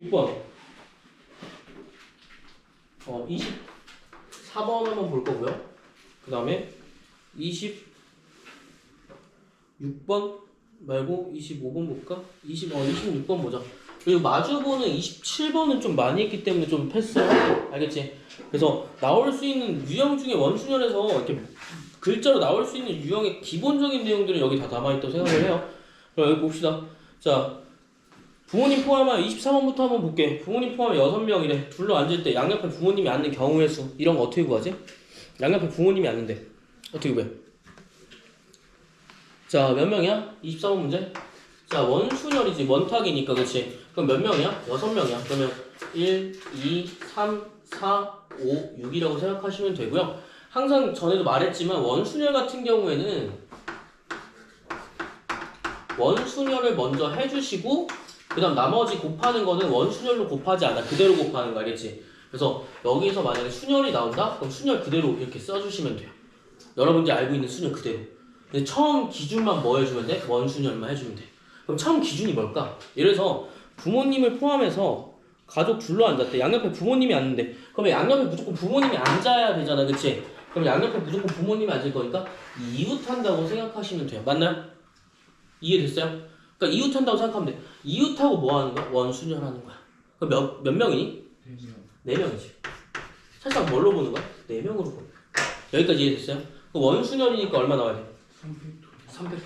6번 24번 한번 볼 거고요. 그 다음에 26번 말고 25번 볼까? 26번 보자. 그리고 마주보는 27번은 좀 많이 했기 때문에 좀 패스하고, 알겠지? 그래서 나올 수 있는 유형 중에 원순열에서 이렇게 글자로 나올 수 있는 유형의 기본적인 내용들은 여기 다 남아있다고 생각을 해요. 그럼 여기 봅시다. 자, 부모님 포함하여 24번부터 한번 볼게. 부모님 포함하여 6명이래. 둘러 앉을 때 양옆에 부모님이 앉는 경우의 수. 이런 거 어떻게 구하지? 양옆에 부모님이 앉는데 어떻게 구해? 자, 몇 명이야? 24번 문제. 자, 원순열이지. 원탁이니까, 그치? 그럼 몇 명이야? 6명이야. 그러면 1, 2, 3, 4, 5, 6이라고 생각하시면 되고요. 항상 전에도 말했지만 원순열 같은 경우에는 원순열을 먼저 해주시고 그 다음 나머지 곱하는 거는 원순열로 곱하지 않아. 그대로 곱하는 거, 알겠지? 그래서 여기서 만약에 순열이 나온다? 그럼 순열 그대로 이렇게 써주시면 돼요. 여러분들이 알고 있는 순열 그대로. 근데 처음 기준만 뭐 해주면 돼? 원순열만 해주면 돼. 그럼 처음 기준이 뭘까? 예를 들어서 부모님을 포함해서 가족 둘러 앉았대. 양옆에 부모님이 앉는데 그러면 양옆에 무조건 부모님이 앉아야 되잖아, 그치? 그럼 양옆에 무조건 부모님이 앉을 거니까 이웃한다고 생각하시면 돼요. 맞나요? 이해됐어요? 그러니까 이웃한다고 생각하면 돼. 이웃하고 뭐 하는 거야? 원순열 하는 거야. 그럼 몇 명이니? 4명이지. 살짝 뭘로 보는 거야? 4명으로 보는 거야. 여기까지 이해됐어요? 원순열이니까 얼마 나와야 돼? 300.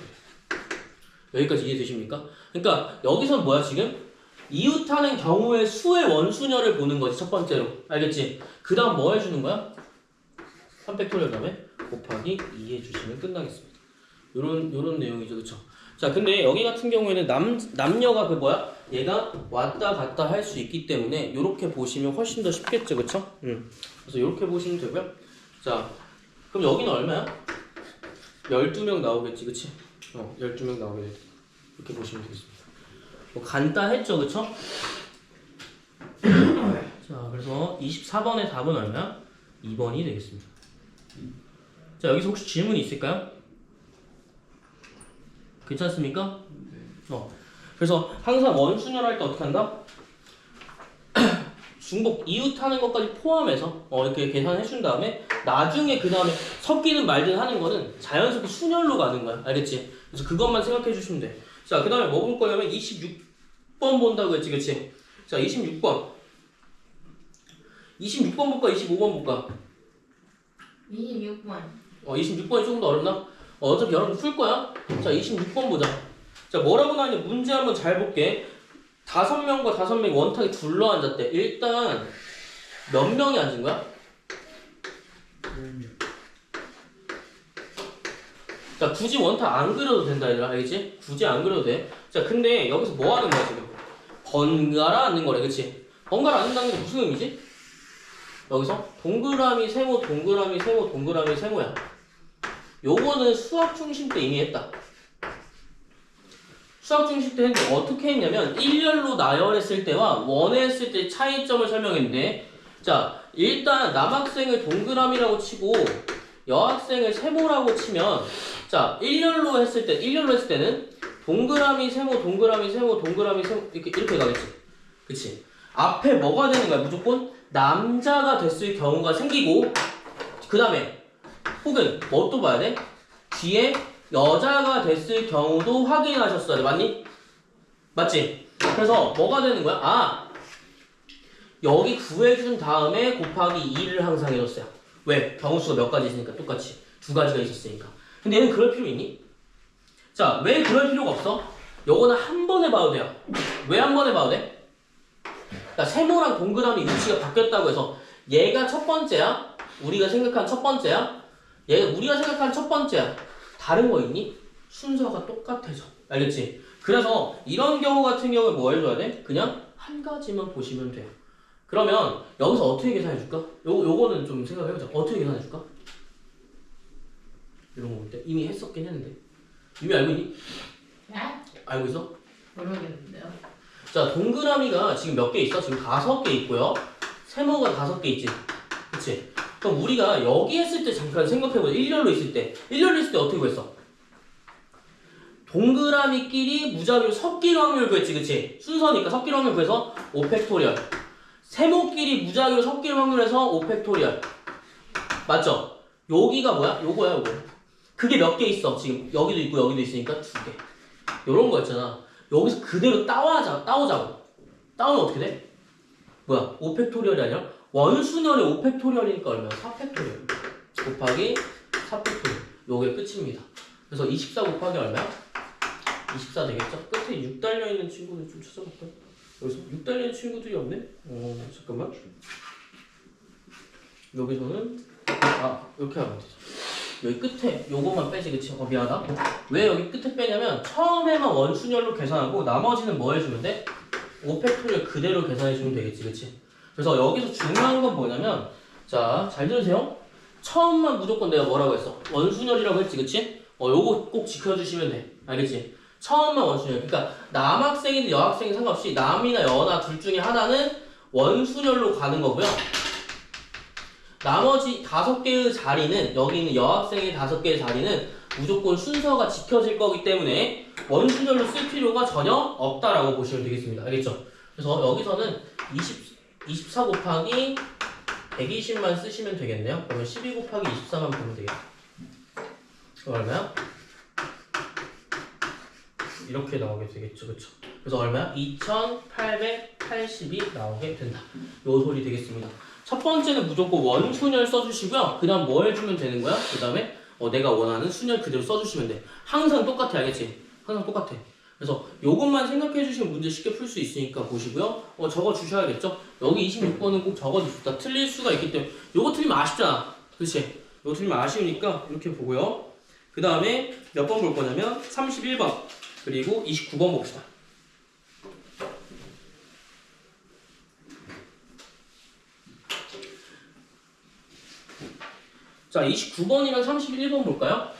여기까지 이해되십니까? 그러니까 여기선 뭐야 지금? 이웃하는 경우의 수의 원순열을 보는 거지, 첫 번째로. 알겠지? 그 다음 뭐 해주는 거야? 300토리얼 다음에 곱하기 2 해주시면 끝나겠습니다. 요런 내용이죠, 그쵸? 자, 근데 여기 같은 경우에는 남녀가 그 뭐야? 얘가 왔다 갔다 할 수 있기 때문에 요렇게 보시면 훨씬 더 쉽겠죠, 그쵸? 그래서 요렇게 보시면 되고요. 자, 그럼 여기는 얼마야? 12명 나오겠지, 그치? 12명 나오게 돼. 이렇게 보시면 되겠습니다. 뭐 간단했죠, 그쵸? 자, 그래서 24번의 답은 얼마야? 2번이 되겠습니다. 자, 여기서 혹시 질문이 있을까요? 괜찮습니까? 그래서 항상 원순열 할 때 어떻게 한다? 중복 이웃하는 것까지 포함해서 이렇게 계산해 준 다음에 나중에 그 다음에 섞이는 말든 하는 거는 자연스럽게 순열로 가는 거야, 알겠지? 그래서 그것만 생각해 주시면 돼. 자, 그 다음에 뭐 볼 거냐면 26번 본다고 했지, 그치? 자, 26번 볼까? 25번 볼까? 26번. 26번이 조금 더 어렵나? 어차피 여러분 풀 거야. 자, 26번 보자. 자, 뭐라고 나왔냐? 문제 한번 잘 볼게. 5명과 5명이 원탁에 둘러 앉았대. 일단 몇 명이 앉은 거야? 10명. 자, 굳이 원탁 안 그려도 된다, 얘들아. 알겠지? 굳이 안 그려도 돼. 자, 근데 여기서 뭐 하는 거야, 지금? 번갈아 앉는 거래, 그치? 번갈아 앉는다는 게 무슨 의미지? 여기서 동그라미, 세모, 동그라미, 세모, 동그라미, 세모야. 요거는 수학 중심 때 이미 했다. 수학 중심 때 했는데 어떻게 했냐면 일렬로 나열했을 때와 원했을 때 차이점을 설명했는데, 자, 일단 남학생을 동그라미라고 치고 여학생을 세모라고 치면, 자, 일렬로 했을 때는 동그라미, 세모, 동그라미, 세모, 동그라미, 세모 이렇게 가겠지. 그치? 앞에 뭐가 되는 거야? 무조건 남자가 됐을 경우가 생기고, 그 다음에 혹은 뭐 또 봐야 돼? 뒤에 여자가 됐을 경우도 확인하셨어야 돼. 맞니? 맞지? 그래서 뭐가 되는 거야? 아, 여기 구해준 다음에 곱하기 2를 항상 해줬어요. 왜? 경우수가 몇 가지 있으니까. 똑같이 2가지가 있었으니까. 근데 얘는 그럴 필요 있니? 자, 왜 그럴 필요가 없어? 요거는 한 번에 봐도 돼요. 왜 한 번에 봐도 돼? 그러니까 세모랑 동그라미 위치가 바뀌었다고 해서 얘가 첫 번째야? 우리가 생각한 첫 번째야? 우리가 생각한 첫 번째야. 다른 거 있니? 순서가 똑같아져. 알겠지? 그래서 이런 경우 같은 경우에 뭐 해줘야 돼? 그냥 한 가지만 보시면 돼요. 그러면 여기서 어떻게 계산해줄까? 요거는 좀 생각해보자. 어떻게 계산해줄까? 이런 거 볼 때 이미 했었긴 했는데. 이미 알고 있니? 네? 알고 있어? 모르겠는데요. 자, 동그라미가 지금 몇 개 있어? 지금 5개 있고요. 세모가 5개 있지? 그치? 그럼 우리가 여기 했을 때 잠깐 생각해보자. 일렬로 있을 때 어떻게 구했어? 동그라미끼리 무자비로 섞일 확률 구했지, 그치? 순서니까 섞일 확률 구해서 5팩토리얼. 세모끼리 무자비로 섞일 확률에서 5팩토리얼. 맞죠? 여기가 뭐야? 요거야, 요거. 그게 몇 개 있어, 지금. 여기도 있고 여기도 있으니까 2개. 요런 거였잖아. 여기서 그대로 따오자고. 따오면 어떻게 돼? 뭐야? 5팩토리얼이 아니라 원순열의 5팩토리얼이니까 얼마야? 4팩토리얼. 곱하기 4팩토리얼. 요게 끝입니다. 그래서 24 곱하기 얼마야? 24 되겠죠? 끝에 6 달려있는 친구들 좀 찾아볼까요? 여기서 6 달려있는 친구들이 없네? 잠깐만. 여기서는 이렇게 하면 되죠. 여기 끝에 요것만 빼지, 그치? 미안하다. 왜 여기 끝에 빼냐면 처음에만 원순열로 계산하고 나머지는 뭐 해주면 돼? 5팩토리얼 그대로 계산해주면 되겠지, 그치? 그래서 여기서 중요한 건 뭐냐면, 자, 잘 들으세요. 처음만 무조건 내가 뭐라고 했어? 원순열이라고 했지, 그치? 요거 꼭 지켜주시면 돼. 알겠지? 처음만 원순열. 그러니까 남학생이든 여학생이 상관없이 남이나 여나 둘 중에 하나는 원순열로 가는 거고요. 나머지 5개의 자리는, 여기 있는 여학생의 5개의 자리는 무조건 순서가 지켜질 거기 때문에 원순열로 쓸 필요가 전혀 없다라고 보시면 되겠습니다. 알겠죠? 그래서 여기서는 24 곱하기 120만 쓰시면 되겠네요. 그러면 12 곱하기 24만 보면 되겠다. 그럼 얼마야? 이렇게 나오게 되겠죠, 그쵸? 그래서 얼마야? 2880이 나오게 된다. 요 소리 되겠습니다. 첫 번째는 무조건 원순열 써주시고요. 그 다음 뭐 해주면 되는 거야? 그 다음에 내가 원하는 순열 그대로 써주시면 돼. 항상 똑같아, 알겠지? 항상 똑같아. 그래서 요것만 생각해 주시면 문제 쉽게 풀 수 있으니까 보시고요. 적어 주셔야겠죠? 여기 26번은 꼭 적어 주십시오. 틀릴 수가 있기 때문에. 요거 틀리면 아쉽잖아. 그치? 요거 틀리면 아쉬우니까 이렇게 보고요. 그 다음에 몇 번 볼 거냐면 31번 그리고 29번 봅시다. 자, 29번이랑 31번 볼까요?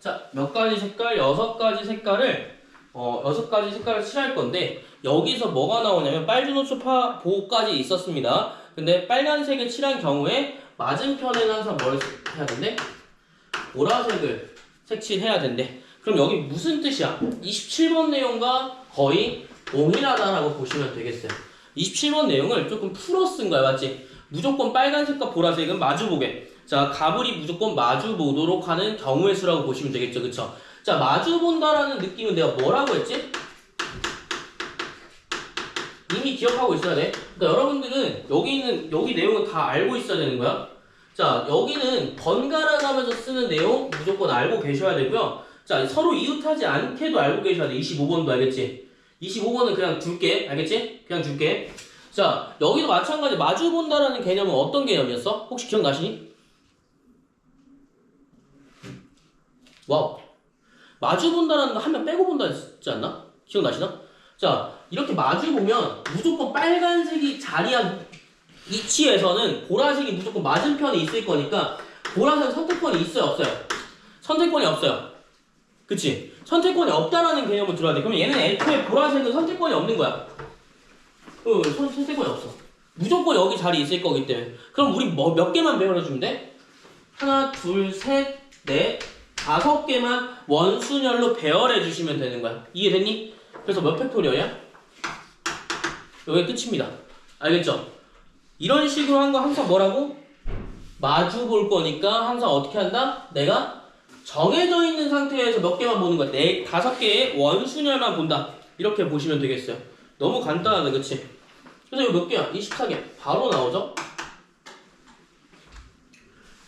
자, 몇 가지 색깔? 6가지 색깔을 6가지 색깔을 칠할 건데 여기서 뭐가 나오냐면 빨주노초 보호까지 있었습니다. 근데 빨간색을 칠한 경우에 맞은편에는 항상 뭘 해야 된대? 보라색을 색칠해야 된대. 그럼 여기 무슨 뜻이야? 27번 내용과 거의 동일하다라고 보시면 되겠어요. 27번 내용을 조금 풀어 쓴 거야, 맞지? 무조건 빨간색과 보라색은 마주보게. 자, 가불이 무조건 마주보도록 하는 경우의 수라고 보시면 되겠죠, 그쵸? 자, 마주본다라는 느낌은 내가 뭐라고 했지? 이미 기억하고 있어야 돼. 그러니까 여러분들은 여기 내용은 다 알고 있어야 되는 거야. 자, 여기는 번갈아 가면서 쓰는 내용 무조건 알고 계셔야 되고요. 자, 서로 이웃하지 않게도 알고 계셔야 돼. 25번도 알겠지? 25번은 그냥 줄게. 알겠지? 그냥 줄게. 자, 여기도 마찬가지 마주본다라는 개념은 어떤 개념이었어? 혹시 기억나시니? 와우. 마주본다라는 거 한 명 빼고 본다 했지 않나? 기억나시나? 자, 이렇게 마주보면 무조건 빨간색이 자리한 위치에서는 보라색이 무조건 맞은편에 있을 거니까 보라색 선택권이 있어요, 없어요? 선택권이 없어요. 그치? 선택권이 없다라는 개념을 들어야 돼. 그러면 얘는 애초에 보라색은 선택권이 없는 거야. 선택권이 없어. 무조건 여기 자리 있을 거기 때문에. 그럼 우리 몇 개만 배열해주면 돼? 하나, 둘, 셋, 넷, 5개만 원순열로 배열해주시면 되는 거야. 이해됐니? 그래서 몇 팩토리얼이야? 여기 끝입니다. 알겠죠? 이런 식으로 한 거 항상 뭐라고? 마주 볼 거니까 항상 어떻게 한다? 내가 정해져 있는 상태에서 몇 개만 보는 거야. 5개의 원순열만 본다. 이렇게 보시면 되겠어요. 너무 간단하다, 그치? 그래서 이거 몇 개야? 24개. 바로 나오죠?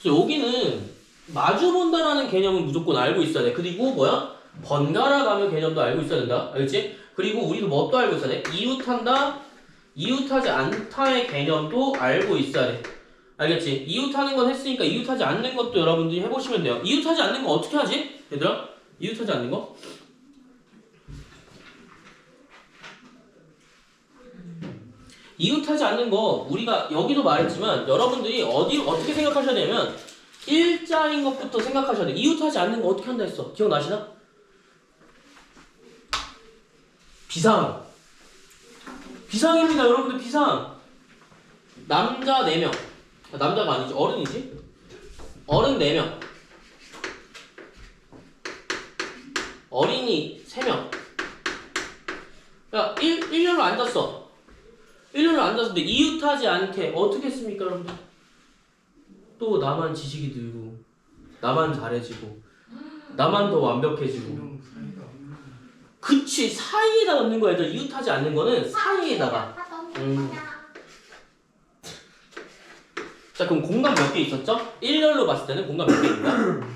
그래서 여기는 마주 본다라는 개념은 무조건 알고 있어야 돼. 그리고 뭐야? 번갈아 가면 개념도 알고 있어야 된다. 알겠지? 그리고 우리도 뭣도 알고 있어야 돼? 이웃한다, 이웃하지 않다의 개념도 알고 있어야 돼. 알겠지? 이웃하는 건 했으니까 이웃하지 않는 것도 여러분들이 해보시면 돼요. 이웃하지 않는 거 어떻게 하지? 얘들아? 이웃하지 않는 거? 이웃하지 않는 거 우리가 여기도 말했지만 여러분들이 어떻게 생각하셔야 되냐면 일자인 것부터 생각하셔야 돼. 이웃하지 않는 거 어떻게 한다 했어? 기억나시나? 비상. 비상입니다, 여러분들. 비상. 남자 4명. 남자가 아니지. 어른이지. 어른 4명. 어린이 3명. 야, 1년로 앉았어. 1년로 앉았는데 이웃하지 않게 어떻게 했습니까, 여러분들? 또 나만 지식이 늘고, 나만 잘해지고, 나만 더 완벽해지고. 그치, 사이에다 넣는 거야. 얘들 이웃하지 않는 거는 사이에다가. 자, 그럼 공간 몇 개 있었죠? 1년로 봤을 때는 공간 몇 개입니까?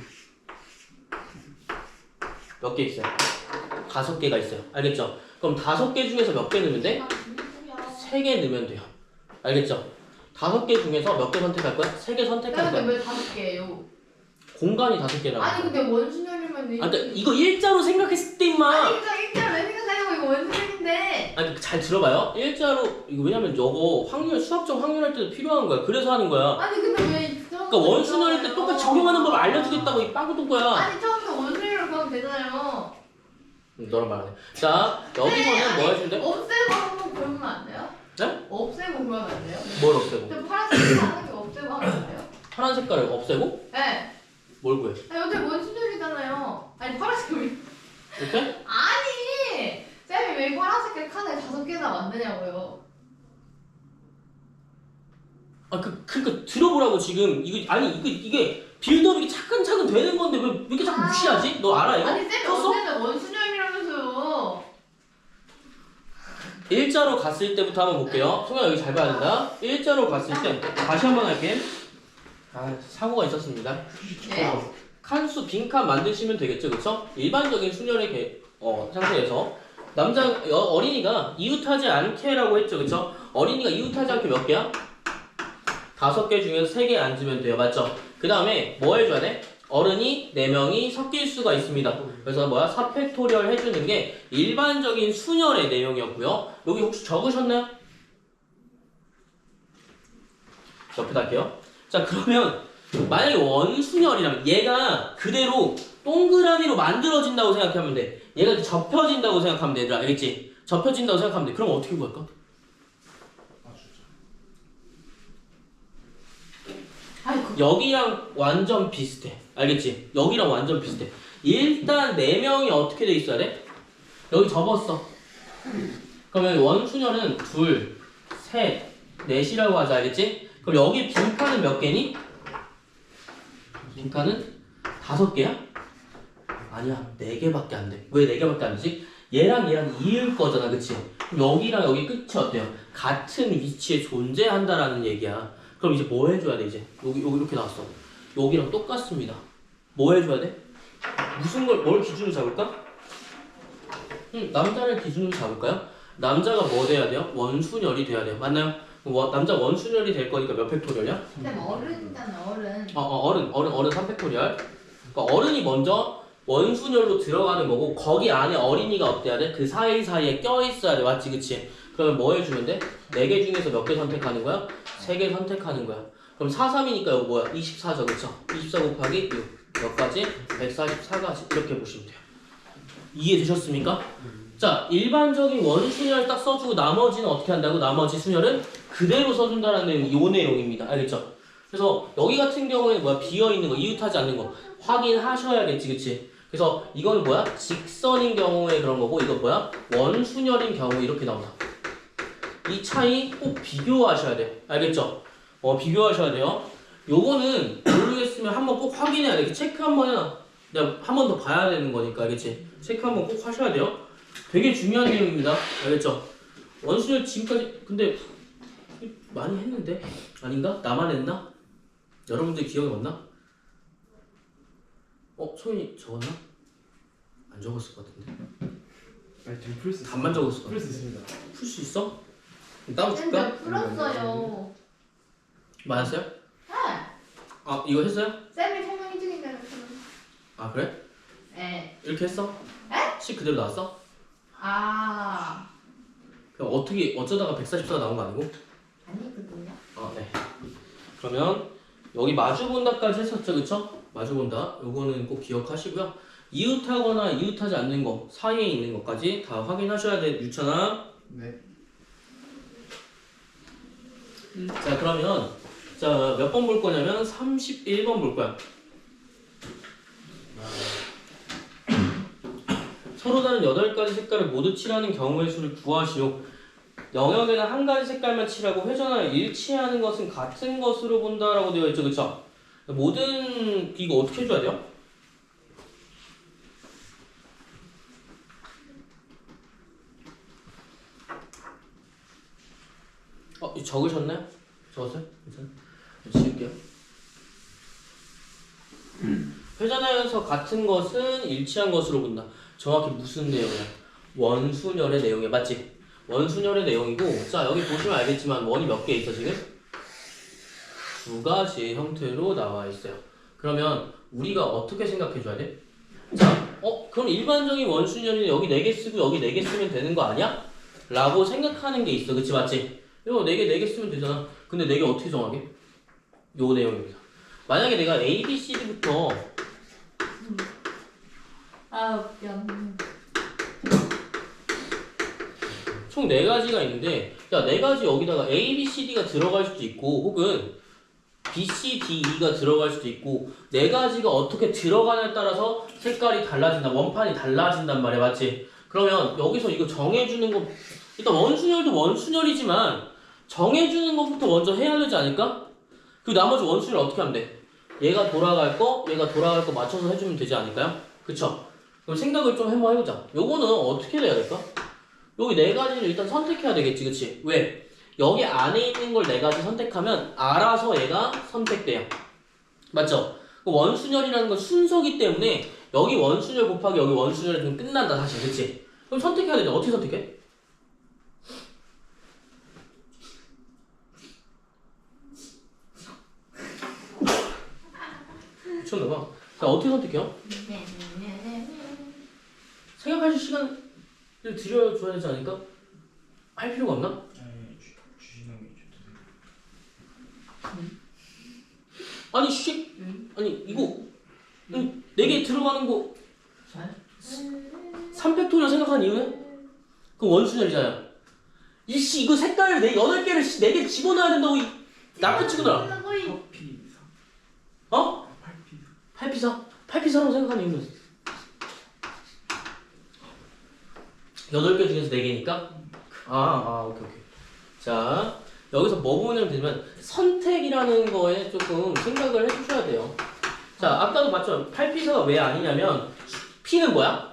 몇 개 있어요? 5개가 있어요. 알겠죠? 그럼 5개 중에서 몇 개 넣으면 돼? 3개 넣으면 돼요. 알겠죠? 5개 중에서 몇 개 선택할 거야? 3개 선택할 거야. 근데 왜 5개예요? 공간이 5개라고. 아니 근데 원순열이면 그러니까 이거 일자로 생각했을 때 임마. 아니 일자 왜 생각하냐고 이거 원순열인데. 아니 잘 들어봐요. 일자로 이거 왜냐면 저거 확률 수학적 확률할 때도 필요한 거야. 그래서 하는 거야. 아니 근데 왜 그러니까 원순열일 때 똑같이 적용하는 법을 알려주겠다고 이 빵꾸똥 거야. 아니 처음부터 원순열로 가면 되잖아요. 너랑 말하네. 자 여기서는 뭐 해주면 돼? 없애고 한번 그러면 안 돼요? 네? 없애고 그러면 안 돼요? 뭘 없애고? 저 파란색 하는 게 없애고 하면 안 돼요? 파란 색깔을 없애고? 네. 뭘 구해? 아니 어차피 원순열이잖아요. 아니 파란색 왜? 이렇게? 아니 쌤이 왜 파란색 칸을 5개나 만드냐고요? 아 그러니까 들어보라고 지금 이거 아니 이게 빌드업이 차근차근 되는 건데 왜 이렇게 자꾸 무시하지? 너 알아 이거? 아니 쌤이 컸어? 언제는 원순열이라면서요? 일자로 갔을 때부터 한번 볼게요. 송아 여기 잘 봐야 된다. 일자로 갔을 때 다시 한번 할게. 아 사고가 있었습니다. 네? 칸수 빈칸 만드시면 되겠죠, 그렇죠? 일반적인 순열의 상태에서 어린이가 이웃하지 않게라고 했죠, 그렇죠? 어린이가 이웃하지 않게 몇 개야? 5개 중에서 3개 앉으면 돼요, 맞죠? 그 다음에 뭐 해줘야 돼? 어른이 4명이 섞일 수가 있습니다. 그래서 뭐야? 사팩토리얼 해주는 게 일반적인 순열의 내용이었고요. 여기 혹시 적으셨나요? 옆에다 할게요. 자, 그러면 만약에 원순열이라면 얘가 그대로 동그라미로 만들어진다고 생각하면 돼. 얘가 이렇게 접혀진다고 생각하면 돼, 얘들아. 알겠지? 접혀진다고 생각하면 돼. 그럼 어떻게 구할까? 여기랑 완전 비슷해. 알겠지? 여기랑 완전 비슷해. 일단 4명이 어떻게 돼 있어야 돼? 여기 접었어. 그러면 원순열은 2, 3, 4이라고 하자. 알겠지? 그럼 여기 빈칸은 몇 개니? 빈칸은 5개야? 아니야. 4개밖에 안 돼. 왜 4개밖에 안 되지? 얘랑 이을 거잖아. 그치? 그럼 여기랑 여기 끝이 어때요? 같은 위치에 존재한다라는 얘기야. 그럼 이제 뭐 해줘야 돼 이제? 여기 이렇게 나왔어. 여기랑 똑같습니다. 뭐 해줘야 돼? 뭘 기준으로 잡을까? 남자를 기준으로 잡을까요? 남자가 뭐 돼야 돼요? 원순열이 돼야 돼요. 맞나요? 남자 원순열이 될 거니까 몇 팩토리얼이야? 쌤 어른이잖아 어른. 어른 3팩토리얼. 그러니까 어른이 먼저 원순열로 들어가는 거고 거기 안에 어린이가 어때야 돼? 그 사이사이에 껴있어야 돼. 맞지? 그치? 그러면 뭐 해주면 돼? 4개 중에서 몇 개 선택하는 거야? 3개 선택하는 거야. 그럼 4, 3이니까 이거 뭐야? 24죠. 그쵸? 24 곱하기 6. 몇 가지? 144가지. 이렇게 보시면 돼요. 이해되셨습니까? 자, 일반적인 원순열 딱 써주고 나머지는 어떻게 한다고? 나머지 순열은 그대로 써준다는 이 내용입니다. 알겠죠? 그래서 여기 같은 경우에는 뭐야? 비어있는 거, 이웃하지 않는 거 확인하셔야겠지. 그치? 그래서 이거는 뭐야? 직선인 경우에 그런 거고 이거 뭐야? 원순열인 경우 이렇게 나온다. 이 차이 꼭 비교하셔야 돼. 알겠죠? 비교하셔야 돼요. 요거는 모르겠으면 한번 꼭 확인해야 돼. 체크 한번 해놔. 내가 한 번 더 봐야 되는 거니까. 알겠지? 체크 한번 꼭 하셔야 돼요. 되게 중요한 내용입니다. 알겠죠? 원순열 지금까지 근데 많이 했는데? 아닌가? 나만 했나? 여러분들 기억이 없나? 소연이 적었나? 안 적었을 것 같은데? 아니 지금 풀 수 있어요. 답만 적었을 것 풀 수 같은데? 있습니다. 풀 수 있어? 따로 쌤 줄까? 저 풀었어요. 맞았어요? 네. 아 이거 했어요? 쌤이 설명해 주긴 전에 아 그래? 네. 이렇게 했어? 에? 식 그대로 나왔어? 아 그럼 어쩌다가 144가 나온 거 아니고? 아니거든요. 네. 그러면 여기 마주본다까지 했었죠, 그쵸? 마주본다. 요거는 꼭 기억하시고요. 이웃하거나 이웃하지 않는 거 사이에 있는 것까지 다 확인하셔야 돼, 유찬아. 네. 자 그러면 자 몇 번 볼 거냐면 31번 볼 거야. 서로 다른 8가지 색깔을 모두 칠하는 경우의 수를 구하시오. 영역에는 한 가지 색깔만 칠하고 회전하여 일치하는 것은 같은 것으로 본다라고 되어 있죠, 그쵸? 모든 이거 어떻게 해줘야 돼요? 이거 적으셨나요? 적었어요? 괜찮아요? 지울게요. 회전하여서 같은 것은 일치한 것으로 본다. 정확히 무슨 내용이야? 원순열의 내용이야, 맞지? 원순열의 내용이고, 자 여기 보시면 알겠지만 원이 몇 개 있어 지금? 2가지의 형태로 나와 있어요. 그러면 우리가 어떻게 생각해 줘야 돼? 자, 그럼 일반적인 원순열이 여기 4개 쓰고 여기 4개 쓰면 되는 거 아니야? 라고 생각하는 게 있어, 그치 맞지? 이거 4개 쓰면 되잖아. 근데 4개 어떻게 정하게? 요 내용입니다. 만약에 내가 A, B, C, D부터 웃겨. 총 4가지가 있는데, 야, 4가지 여기다가 A, B, C, D가 들어갈 수도 있고, 혹은 B, C, D, E가 들어갈 수도 있고, 4가지가 어떻게 들어가냐에 따라서 색깔이 달라진다, 원판이 달라진단 말이야, 맞지? 그러면 여기서 이거 정해주는 거, 일단 원순열도 원순열이지만, 정해주는 것부터 먼저 해야 되지 않을까? 그 나머지 원순열 어떻게 하면 돼? 얘가 돌아갈 거 맞춰서 해주면 되지 않을까요? 그쵸? 그럼 생각을 좀 한번 해보자. 요거는 어떻게 해야 될까? 여기 4가지를 일단 선택해야 되겠지, 그치? 왜? 여기 안에 있는 걸 4가지 선택하면 알아서 얘가 선택돼요. 맞죠? 원순열이라는 건 순서기 때문에 여기 원순열 곱하기 여기 원순열이 그럼 끝난다, 사실, 그치? 그럼 선택해야 되죠. 어떻게 선택해? 미쳤나봐. 자, 어떻게 선택해요? 생각하실 시간을 드려줘야 되지 않을까? 할 필요가 없나? 주시는 게 아니 아니 이거 4개 들어가는 거 3팩토리얼 생각하는 이유는? 그럼 원순열이잖아요. 이씨 이거 색깔을 8개를 4개 집어넣어야 된다고 이 나쁜 친구들아. 커피사. 어? 8피사? 8피사라고 생각하는 이유는? 8개 중에서 4개니까? 오케이. 자, 여기서 뭐 보면 되냐면 선택이라는 거에 조금 생각을 해주셔야 돼요. 자, 아까도 봤죠? 8피사가 왜 아니냐면 P는 뭐야?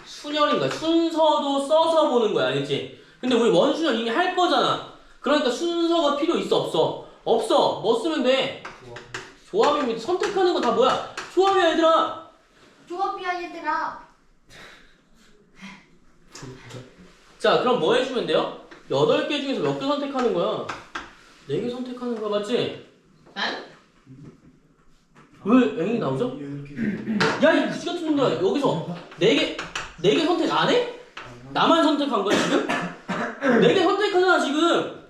순열인가? 순서도 써서 보는 거야, 알겠지? 근데 우리 원순열 이미 할 거잖아. 그러니까 순서가 필요 있어, 없어? 없어. 뭐 쓰면 돼? 조합입니다. 선택하는 거 다 뭐야? 조합이야, 얘들아. 조합이야 얘들아. 자, 그럼 뭐 해주면 돼요? 8개 중에서 몇 개 선택하는 거야? 4개 선택하는 거야, 맞지? 난? 왜 N이 나오죠? 야, 이 무시 같은 놈들아, 여기서 4개 선택 안 해? 나만 선택한 거야, 지금? 4개 선택하잖아, 지금!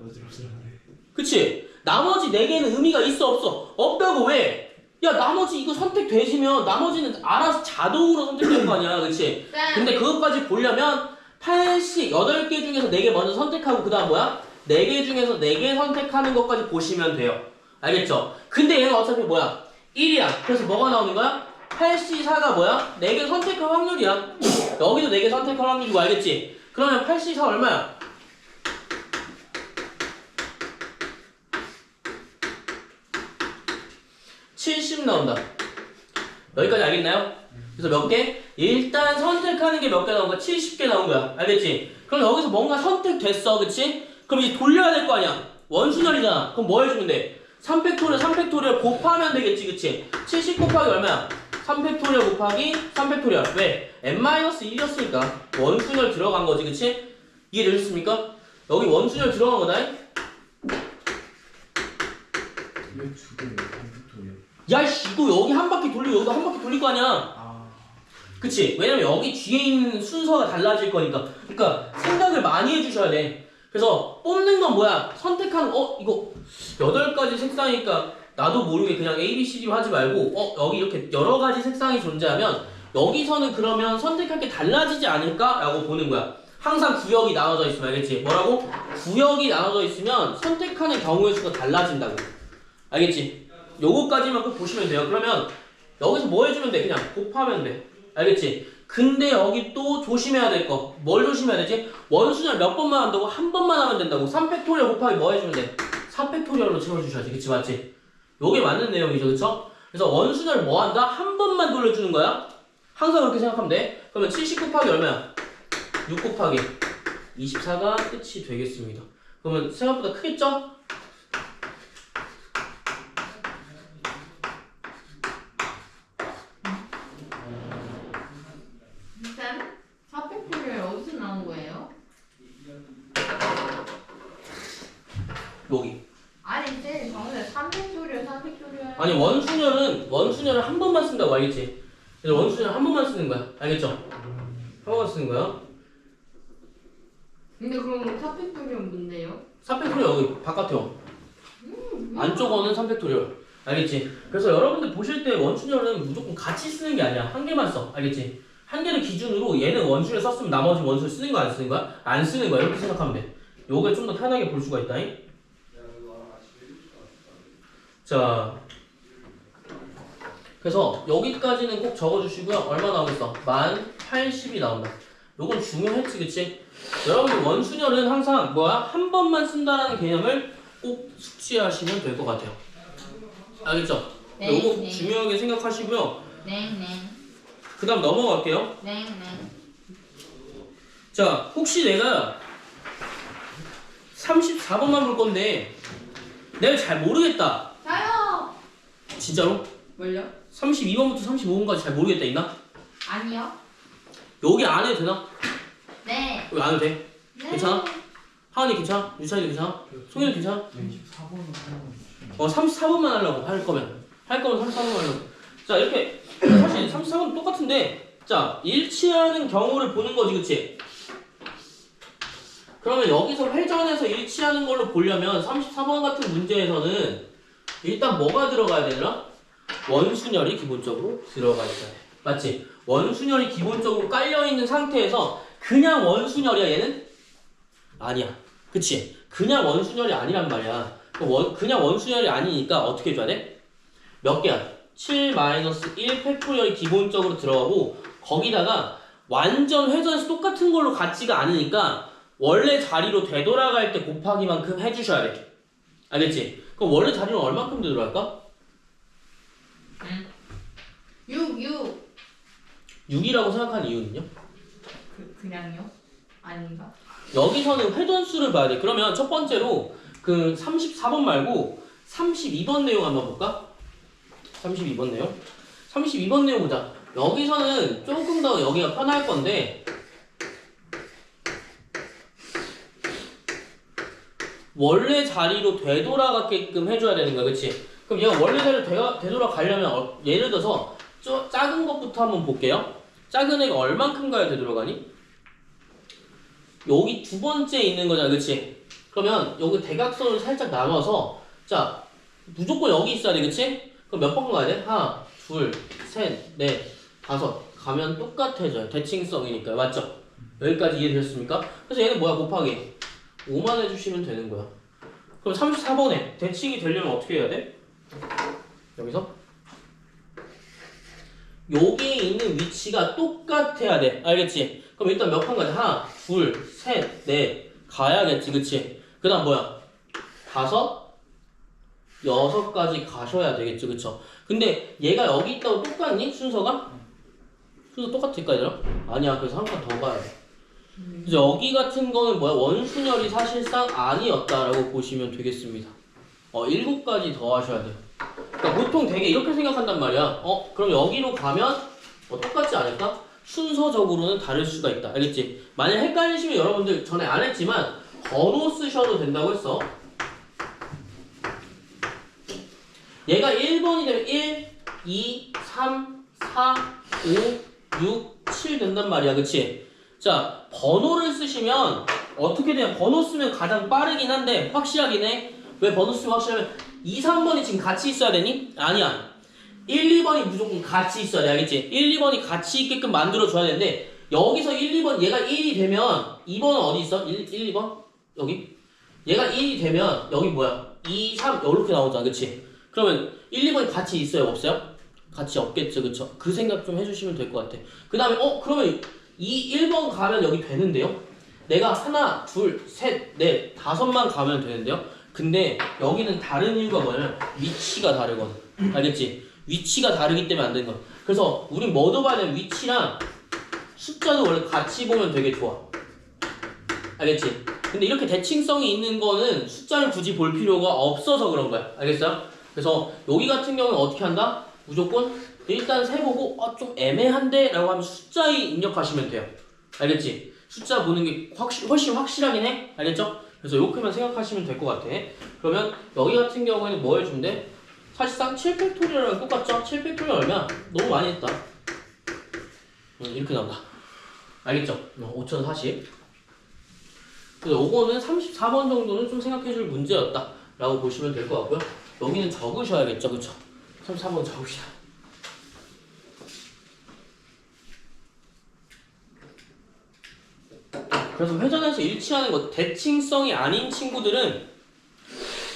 그치? 나머지 4개는 의미가 있어, 없어? 없다고, 왜? 야, 나머지 이거 선택되시면 나머지는 알아서 자동으로 선택될 거 아니야, 그치? 근데 그것까지 보려면 8개 중에서 4개 먼저 선택하고 그 다음 뭐야? 4개 중에서 4개 선택하는 것까지 보시면 돼요. 알겠죠? 근데 얘는 어차피 뭐야? 1이야. 그래서 뭐가 나오는 거야? 8C4가 뭐야? 4개 선택할 확률이야. 여기도 4개 선택할 확률이고, 알겠지? 그러면 8C4 얼마야? 70 나온다. 여기까지 알겠나요? 그래서 몇 개? 일단 선택하는 게 몇 개 나온 거야? 70개 나온 거야. 알겠지? 그럼 여기서 뭔가 선택됐어. 그치? 그럼 이제 돌려야 될 거 아니야? 원순열이잖아. 그럼 뭐 해주면 돼? 3팩토리얼 곱하면 되겠지. 그치? 70 곱하기 얼마야? 3팩토리얼 곱하기 3팩토리얼. 왜? n-1이었으니까 원순열 들어간 거지. 그치? 이해되셨습니까? 여기 원순열 들어간 거다. 이거 2개 컴퓨터예요. 야이씨 이거 여기 한 바퀴 돌리고 여기도 한 바퀴 돌릴 거 아니야. 그치? 왜냐면 여기 뒤에 있는 순서가 달라질 거니까. 그러니까 생각을 많이 해주셔야 돼. 그래서 뽑는 건 뭐야? 선택하는 이거 8가지 색상이니까 나도 모르게 그냥 A, B, C, D로 하지 말고 여기 이렇게 여러 가지 색상이 존재하면 여기서는 그러면 선택할 게 달라지지 않을까? 라고 보는 거야. 항상 구역이 나눠져 있으면 알겠지? 뭐라고? 구역이 나눠져 있으면 선택하는 경우의 수가 달라진다고. 알겠지? 요거까지만 꼭 보시면 돼요. 그러면 여기서 뭐 해주면 돼? 그냥 곱하면 돼. 알겠지? 근데 여기 또 조심해야 될 거. 뭘 조심해야 되지? 원순열 몇 번만 한다고? 한 번만 하면 된다고. 3팩토리얼 곱하기 뭐 해주면 돼? 4팩토리얼로 채워주셔야지. 그치 맞지? 요게 맞는 내용이죠. 그쵸? 그래서 원순열 뭐 한다? 한 번만 돌려주는 거야. 항상 그렇게 생각하면 돼. 그러면 70 곱하기 얼마야? 6 곱하기 24가 끝이 되겠습니다. 그러면 생각보다 크겠죠? 쌤, 4팩토리얼 어디서 나온 거예요? 여기. 아니 쌤, 방금 3팩토리얼. 아니 원순열은 한 번만 쓴다고 알겠지? 그래서 원순열 한 번만 쓰는 거야. 알겠죠? 한 번만 쓰는 거야. 근데 그럼 4팩토리얼 뭔데요? 3팩토리얼 여기 바깥에요. 안쪽어는 3팩토리얼. 알겠지? 그래서 여러분들 보실 때 원순열은 무조건 같이 쓰는 게 아니야. 한 개만 써. 알겠지? 한 개를 기준으로 얘는 원순열 썼으면 나머지 원순열 쓰는 거야 안 쓰는 거야? 안 쓰는 거야. 이렇게 생각하면 돼. 요게 좀 더 편하게 볼 수가 있다잉. 자, 그래서 여기까지는 꼭 적어주시고요. 얼마 나오겠어? 1080이 나온다. 요건 중요했지, 그치? 여러분들 원순열은 항상 뭐야? 한 번만 쓴다라는 개념을 꼭 숙지하시면 될 것 같아요. 알겠죠? 네, 요거 네. 중요하게 생각하시고요. 네. 그 다음 넘어갈게요. 네. 자, 혹시 내가 34번만 볼 건데 내가 잘 모르겠다. 저요! 진짜로? 뭘요? 32번부터 35번까지 잘 모르겠다 있나? 아니요. 여기 안 해도 되나? 네. 여기 안 해도 돼? 괜찮아? 하은이 괜찮아? 유찬이도 괜찮아? 송현이 괜찮아? 24번은 34번만 하려고 할 거면 34번만 하려고. 자, 이렇게 사실 34번은 똑같은데 자, 일치하는 경우를 보는 거지, 그치? 그러면 여기서 회전해서 일치하는 걸로 보려면 34번 같은 문제에서는 일단 뭐가 들어가야 되나? 원순열이 기본적으로 들어가 있어야 돼. 맞지? 원순열이 기본적으로 깔려있는 상태에서 그냥 원순열이야 얘는? 아니야. 그치? 그냥 원순열이 아니란 말이야. 그냥 원순열이 아니니까 어떻게 해줘야 돼? 몇 개야? 7-1 팩토리얼이 기본적으로 들어가고 거기다가 완전 회전에서 똑같은 걸로 같지가 않으니까 원래 자리로 되돌아갈 때 곱하기만큼 해주셔야 돼. 알겠지? 그럼 원래 자리로 얼마큼 되돌아갈까? 6. 6이라고 생각하는 이유는요? 그냥요? 아닌가? 여기서는 회전수를 봐야 돼. 그러면 첫 번째로 그 34번 말고 32번 내용 한번 볼까? 32번 내용? 32번 내용 보자. 여기서는 조금 더 여기가 편할 건데 원래 자리로 되돌아가게끔 해줘야 되는 거야. 그치? 그럼 얘가 원래 자리로 되돌아가려면 예를 들어서 작은 것부터 한번 볼게요. 작은 애가 얼만큼 가야 되돌아가니? 여기 두 번째 있는 거잖아. 그치? 그러면 여기 대각선을 살짝 나눠서 자 무조건 여기 있어야 돼. 그치? 그럼 몇 번 가야 돼? 하나, 둘, 셋, 넷, 다섯 가면 똑같아져요. 대칭성이니까. 맞죠? 여기까지 이해되셨습니까? 그래서 얘는 뭐야? 곱하기 5만 해주시면 되는 거야. 그럼 34번에 대칭이 되려면 어떻게 해야 돼? 여기서 여기에 있는 위치가 똑같아야 돼. 알겠지? 그럼 일단 몇 칸 가자? 하나, 둘, 셋, 넷 가야겠지. 그치? 그 다음 뭐야? 5, 6까지 가셔야 되겠지. 그쵸? 근데 얘가 여기 있다고 똑같니? 순서가? 순서 똑같을까 얘들아? 아니야. 그래서 한 칸 더 가야 돼. 그래서 여기 같은 거는 뭐야? 원순열이 사실상 아니었다라고 보시면 되겠습니다. 7가지 더 하셔야 돼요. 그러니까 보통 되게 이렇게 생각한단 말이야. 그럼 여기로 가면 똑같지 않을까? 순서적으로는 다를 수가 있다. 알겠지? 만약 헷갈리시면 여러분들 전에 안 했지만 번호 쓰셔도 된다고 했어. 얘가 1번이 되면 1, 2, 3, 4, 5, 6, 7 된단 말이야. 그치? 자, 번호를 쓰시면 어떻게 돼요? 번호 쓰면 가장 빠르긴 한데 확실하긴 해. 왜 번호 쓰면 확실하면 2, 3번이 지금 같이 있어야 되니? 아니야. 1, 2번이 무조건 같이 있어야 돼. 알겠지? 1, 2번이 같이 있게끔 만들어줘야 되는데 여기서 1, 2번 얘가 1이 되면 2번은 어디 있어? 1, 2번? 여기? 얘가 1이 되면 여기 뭐야? 2, 3 이렇게 나오잖아. 그치? 그러면 1, 2번이 같이 있어요? 없어요? 같이 없겠죠. 그쵸? 그 생각 좀 해주시면 될 것 같아. 그 다음에 그러면 1번 가면 여기 되는데요? 내가 하나, 둘, 셋, 넷, 5만 가면 되는데요? 근데 여기는 다른 이유가 뭐냐면 위치가 다르거든. 알겠지? 위치가 다르기 때문에 안 되는 거야. 그래서 우린 뭐도 봐야 되면 위치랑 숫자도 원래 같이 보면 되게 좋아. 알겠지? 근데 이렇게 대칭성이 있는 거는 숫자를 굳이 볼 필요가 없어서 그런 거야. 알겠어요? 그래서 여기 같은 경우는 어떻게 한다? 무조건 일단 세보고 좀 애매한데? 라고 하면 숫자에 입력하시면 돼요. 알겠지? 숫자 보는 게 훨씬 확실하긴 해. 알겠죠? 그래서 이렇게만 생각하시면 될 것 같아. 그러면 여기 같은 경우에는 뭐 해준대? 사실상 7팩토리얼이랑 똑같죠? 7팩토리얼 얼마? 너무 많이 했다. 이렇게 나온다. 알겠죠? 5040. 그래서 요거는 34번 정도는 좀 생각해줄 문제였다 라고 보시면 될 것 같고요. 여기는 적으셔야겠죠? 그쵸? 34번 적읍시다. 그래서 회전에서 일치하는 것, 대칭성이 아닌 친구들은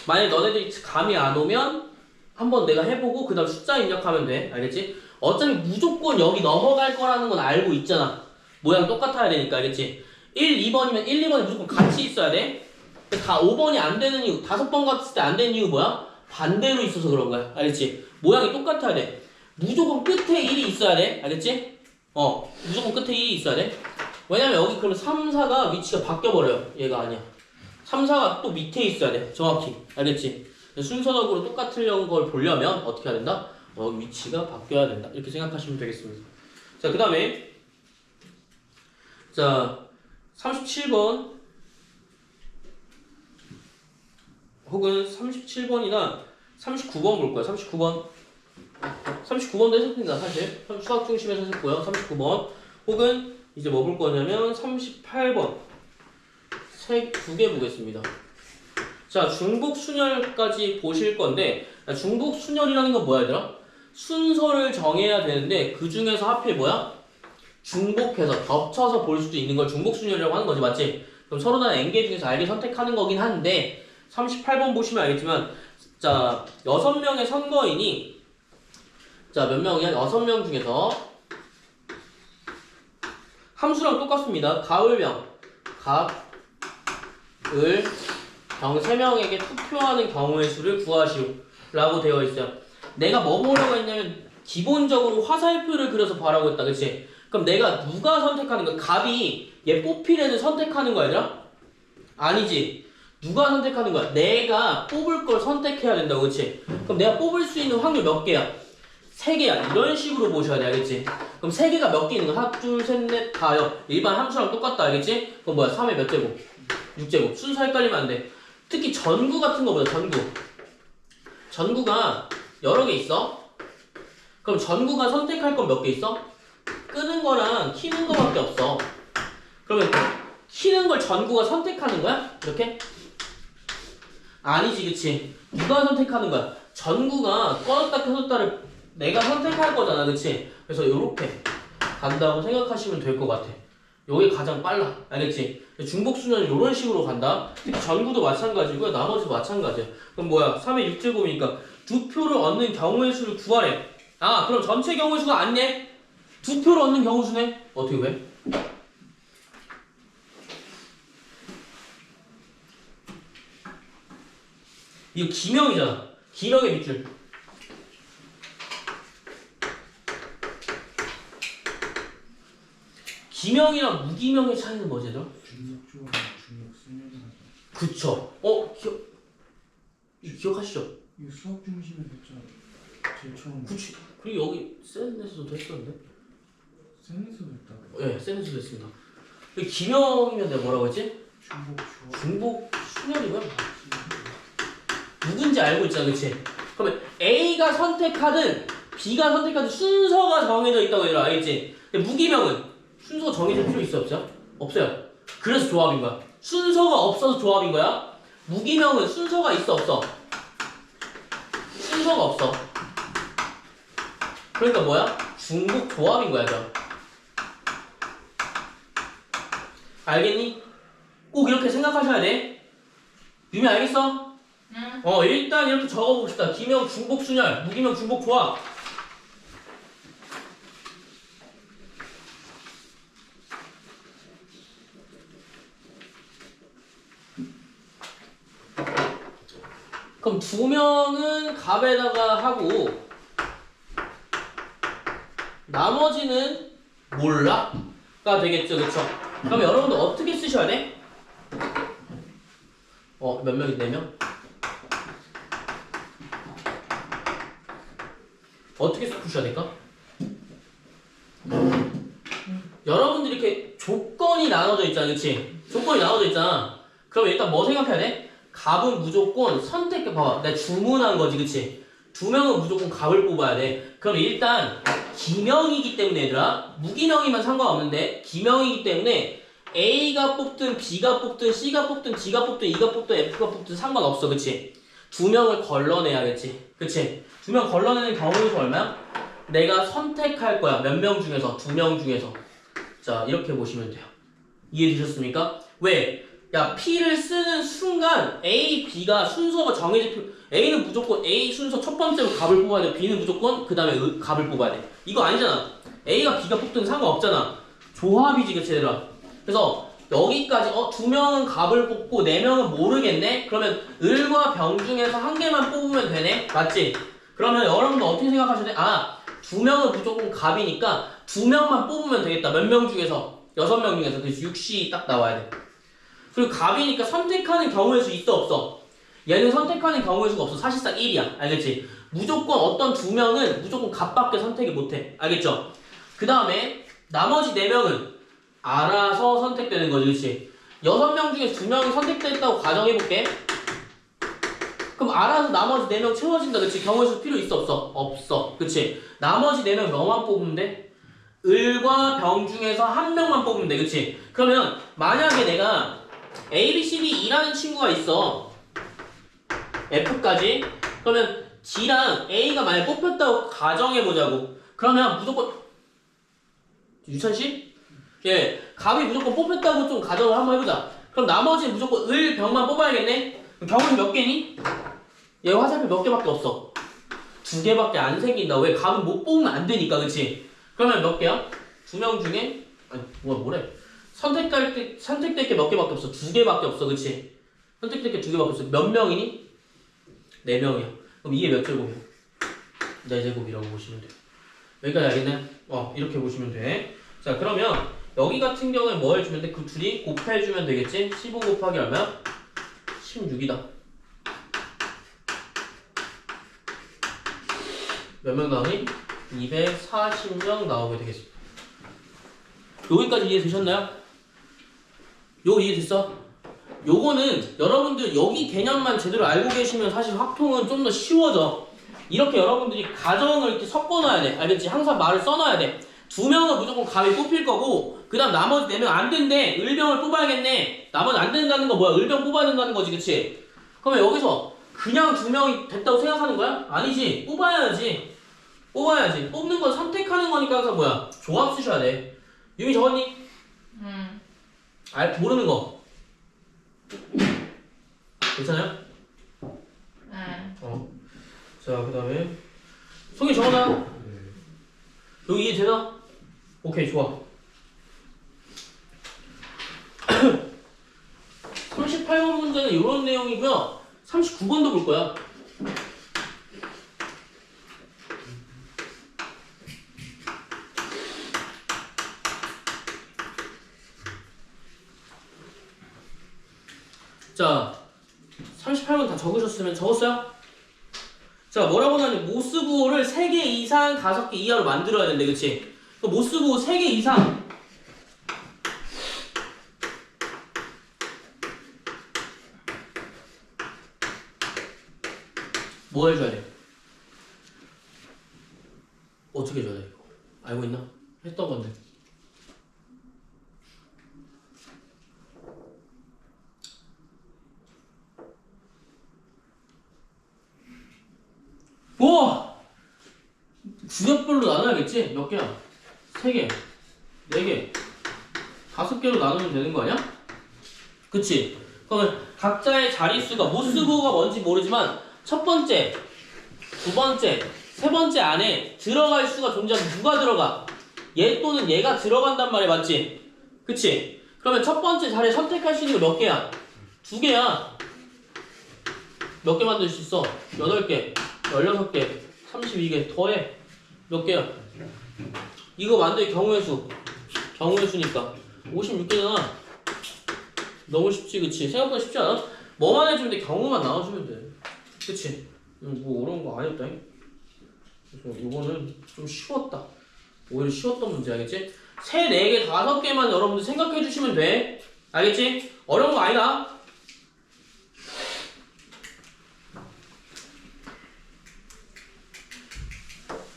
만약에 너네들이 감이 안 오면 한번 내가 해보고 그 다음 숫자 입력하면 돼. 알겠지? 어차피 무조건 여기 넘어갈 거라는 건 알고 있잖아. 모양 똑같아야 되니까. 알겠지? 1, 2번이면 1, 2번이 무조건 같이 있어야 돼. 다 5번이 안 되는 이유, 5번 갔을 때 안 되는 이유 뭐야? 반대로 있어서 그런 거야. 알겠지? 모양이 똑같아야 돼. 무조건 끝에 1이 있어야 돼. 알겠지? 무조건 끝에 1이 있어야 돼. 왜냐면 여기 그러면 3, 4가 위치가 바뀌어버려요. 얘가 아니야. 3, 4가 또 밑에 있어야 돼. 정확히. 알겠지? 순서적으로 똑같은 걸 보려면 어떻게 해야 된다? 여기 위치가 바뀌어야 된다. 이렇게 생각하시면 되겠습니다. 자, 그 다음에 자 37번 혹은 37번이나 39번 볼 거야. 39번도 했었습니다. 사실 수학 중심에서 했고요. 39번 혹은 이제 뭐 볼 거냐면 38번 두 개 보겠습니다. 자, 중복순열까지 보실 건데 중복순열이라는 건 뭐야 얘들아? 순서를 정해야 되는데 그 중에서 하필 뭐야? 중복해서 겹쳐서 볼 수도 있는 걸 중복순열이라고 하는 거지. 맞지? 그럼 서로 다른 n개 중에서 알게 선택하는 거긴 한데 38번 보시면 알겠지만 자 6명의 선거인이 자 몇 명이야? 6명 중에서 함수랑 똑같습니다. 가을명 가을 경 3명에게 투표하는 경우의 수를 구하시오 라고 되어 있어요. 내가 뭐 보려고 했냐면 기본적으로 화살표를 그려서 보라고 했다. 그치? 그럼 내가 누가 선택하는 거야? 갑이 얘 뽑힐 애를 선택하는 거야 얘들아? 아니지. 누가 선택하는 거야? 내가 뽑을 걸 선택해야 된다고. 그치? 그럼 내가 뽑을 수 있는 확률 몇 개야? 3개야. 이런 식으로 보셔야 돼. 알겠지? 그럼 3개가 몇 개 있는 거야? 하나, 둘, 셋, 넷, 다요. 일반 함수랑 똑같다. 알겠지? 그럼 뭐야? 3의 몇 제곱? 6제곱. 순서 헷갈리면 안 돼. 특히 전구 같은 거 보자. 전구가 여러 개 있어. 그럼 전구가 선택할 건 몇 개 있어? 끄는 거랑 키는 거밖에 없어. 그러면 키는 걸 전구가 선택하는 거야? 이렇게? 아니지, 그치? 누가 선택하는 거야? 전구가 꺼졌다 켜졌다를 내가 선택할 거잖아, 그치? 그래서 이렇게 간다고 생각하시면 될 것 같아. 요게 가장 빨라. 알겠지? 중복순환은 이런 식으로 간다. 특히 전구도 마찬가지고요. 나머지도 마찬가지야. 그럼 뭐야? 3의 6제곱이니까 두 표를 얻는 경우의 수를 구하래. 아, 그럼 전체 경우의 수가 아니네? 두 표를 얻는 경우 수네? 어떻게 왜? 이거 기명이잖아. 기명의 밑줄. 기명이랑 무기명의 차이는 뭐지, 얘들아? 중력조랑 중력순열이랑 그쵸. 기억하시죠? 이거 수학 중심에 했잖아. 제일 처음에 그치. 그리고 여기 센에서도 했었는데? 센에서도 했다고. 예, 센에서도 했습니다. 여기 기명이면 내가 뭐라고 했지? 중복조합. 중복 순열이고요. 누군지 알고 있잖아, 그치? 그러면 A가 선택하든 B가 선택하든 순서가 정해져 있다고 얘들아, 알겠지? 근데 무기명은 순서가 정해질 필요 있어요, 없어요? 없어요. 그래서 조합인 거야. 순서가 없어서 조합인 거야. 무기명은 순서가 있어, 없어? 순서가 없어. 그러니까 뭐야? 중복 조합인 거야, 얘들아. 알겠니? 꼭 이렇게 생각하셔야 돼. 유미 알겠어? 응. 일단 이렇게 적어봅시다. 기명, 중복, 순열, 무기명, 중복, 조합. 그럼 두 명은 갑에다가 하고 나머지는 몰라가 되겠죠, 그쵸? 그럼 여러분들 어떻게 쓰셔야 돼? 몇 명이 4명? 어떻게 푸셔야 될까? 여러분들이 이렇게 조건이 나눠져 있잖아, 그치? 조건이 나눠져 있잖아. 그럼 일단 뭐 생각해야 돼? 갑은 무조건 선택해. 봐봐, 내가 주문한 거지, 그치? 두 명은 무조건 갑을 뽑아야 돼. 그럼 일단 기명이기 때문에 얘들아, 무기명이면 상관없는데 기명이기 때문에 A가 뽑든 B가 뽑든 C가 뽑든 D가 뽑든 E가 뽑든 F가 뽑든 상관없어, 그치? 두 명을 걸러내야겠지, 그치? 두 명 걸러내는 경우의 수 얼마야? 내가 선택할 거야. 몇 명 중에서? 2명 중에서. 자, 이렇게 보시면 돼요. 이해되셨습니까? 왜? 야, P를 쓰는 순간 A, B가 순서가 정해져. A는 무조건 A 순서 첫 번째로 갑을 뽑아야 돼. B는 무조건 그 다음에 갑을 뽑아야 돼. 이거 아니잖아. A가 B가 뽑든 상관없잖아. 조합이지, 그치 얘들아? 그래서 여기까지 2명은 갑을 뽑고 4명은 모르겠네? 그러면 을과 병 중에서 한 개만 뽑으면 되네? 맞지? 그러면 여러분들 어떻게 생각하셔야 돼? 2명은 무조건 갑이니까 2명만 뽑으면 되겠다. 몇 명 중에서? 6명 중에서. 그래서 6이 딱 나와야 돼. 그리고 갑이니까 선택하는 경우의 수 있어, 없어? 얘는 선택하는 경우의 수가 없어. 사실상 1이야. 알겠지? 무조건 어떤 2명은 무조건 갑밖에 선택을 못해. 알겠죠? 그 다음에 나머지 4명은 알아서 선택되는 거지, 그치? 6명 중에 2명이 선택됐다고 가정해볼게. 그럼 알아서 나머지 4명 채워진다, 그치? 경우의 수 필요 있어, 없어? 없어, 그치? 나머지 4명 뭐만 뽑으면 돼? 을과 병 중에서 한 명만 뽑으면 돼, 그치? 그러면 만약에 내가 A, B, C, D, E라는 친구가 있어. F까지. 그러면 G랑 A가 만약 뽑혔다고 가정해보자고. 그러면 무조건 유찬씨? 예, 갑이 무조건 뽑혔다고 좀 가정을 한번 해보자. 그럼 나머지는 무조건 을, 병만 뽑아야겠네? 그럼 경우는 몇 개니? 얘 화살표 몇 개밖에 없어. 2개밖에 안 생긴다. 왜? 갑은 못 뽑으면 안 되니까, 그치? 그러면 몇 개야? 2명 중에? 아니, 뭐래? 선택될 게 몇 개밖에 없어. 2개밖에 없어, 그치? 선택될 게 2개밖에 없어. 몇 명이니? 4명이야. 그럼 이게 몇 제곱이야? 4제곱이라고 보시면 돼. 여기까지 알겠네? 이렇게 보시면 돼. 자, 그러면 여기 같은 경우에 뭐 해주면 돼? 그 둘이 곱해주면 되겠지? 15 곱하기 얼마야? 16이다. 몇 명 나오니? 240명 나오게 되겠습니다. 여기까지 이해되셨나요? 요거 이해됐어? 요거는 여러분들 여기 개념만 제대로 알고 계시면 사실 확통은 좀 더 쉬워져. 이렇게 여러분들이 가정을 이렇게 섞어놔야 돼. 알겠지? 항상 말을 써놔야 돼. 2명은 무조건 갑이 뽑힐 거고, 그 다음 나머지 4명 안 된대. 을병을 뽑아야겠네. 나머지 안 된다는 거 뭐야? 을병 뽑아야 된다는 거지, 그치? 그러면 여기서 그냥 2명이 됐다고 생각하는 거야? 아니지. 뽑아야지. 뽑는 건 선택하는 거니까 항상 뭐야? 조합 쓰셔야 돼. 유미 적었니? 응. 모르는 거. 괜찮아요? 네. 자, 그 다음에 송이 적어놔. 네. 여기 이해되나? 오케이, 좋아. 38번 문제는 이런 내용이고요. 39번도 볼 거야. 자, 38번 다 적으셨으면 적었어요? 자, 뭐라고 하냐면 모스부호를 3개 이상 5개 이하로 만들어야 된대, 그치? 그 모스부호 3개 이상 뭐 해줘야 돼? 어떻게 해줘야 돼, 이거? 알고 있나? 했던 건데. 우와! 구역별로 나눠야겠지? 몇 개야? 3개, 4개, 5개로 나누면 되는 거 아니야? 그치? 그러면 각자의 자릿수가 모스부호가 뭔지 모르지만 첫 번째, 두 번째, 세 번째 안에 들어갈 수가 존재하면 누가 들어가? 얘 또는 얘가 들어간단 말이야, 맞지? 그치? 그러면 첫 번째 자리 선택할 수 있는 거 몇 개야? 2개야. 몇 개 만들 수 있어? 8개, 16개, 32개 더해. 몇 개야? 이거 만들 경우의 수. 경우의 수니까 56개잖아. 너무 쉽지, 그치? 생각보다 쉽지 않아? 뭐만 해주면 돼. 경우만 나와주면 돼. 그치? 뭐 어려운 거 아니었다잉? 그래서 이거는 좀 쉬웠다. 오히려 쉬웠던 문제, 알겠지? 3, 4개, 5개만 여러분들 생각해 주시면 돼. 알겠지? 어려운 거 아니다.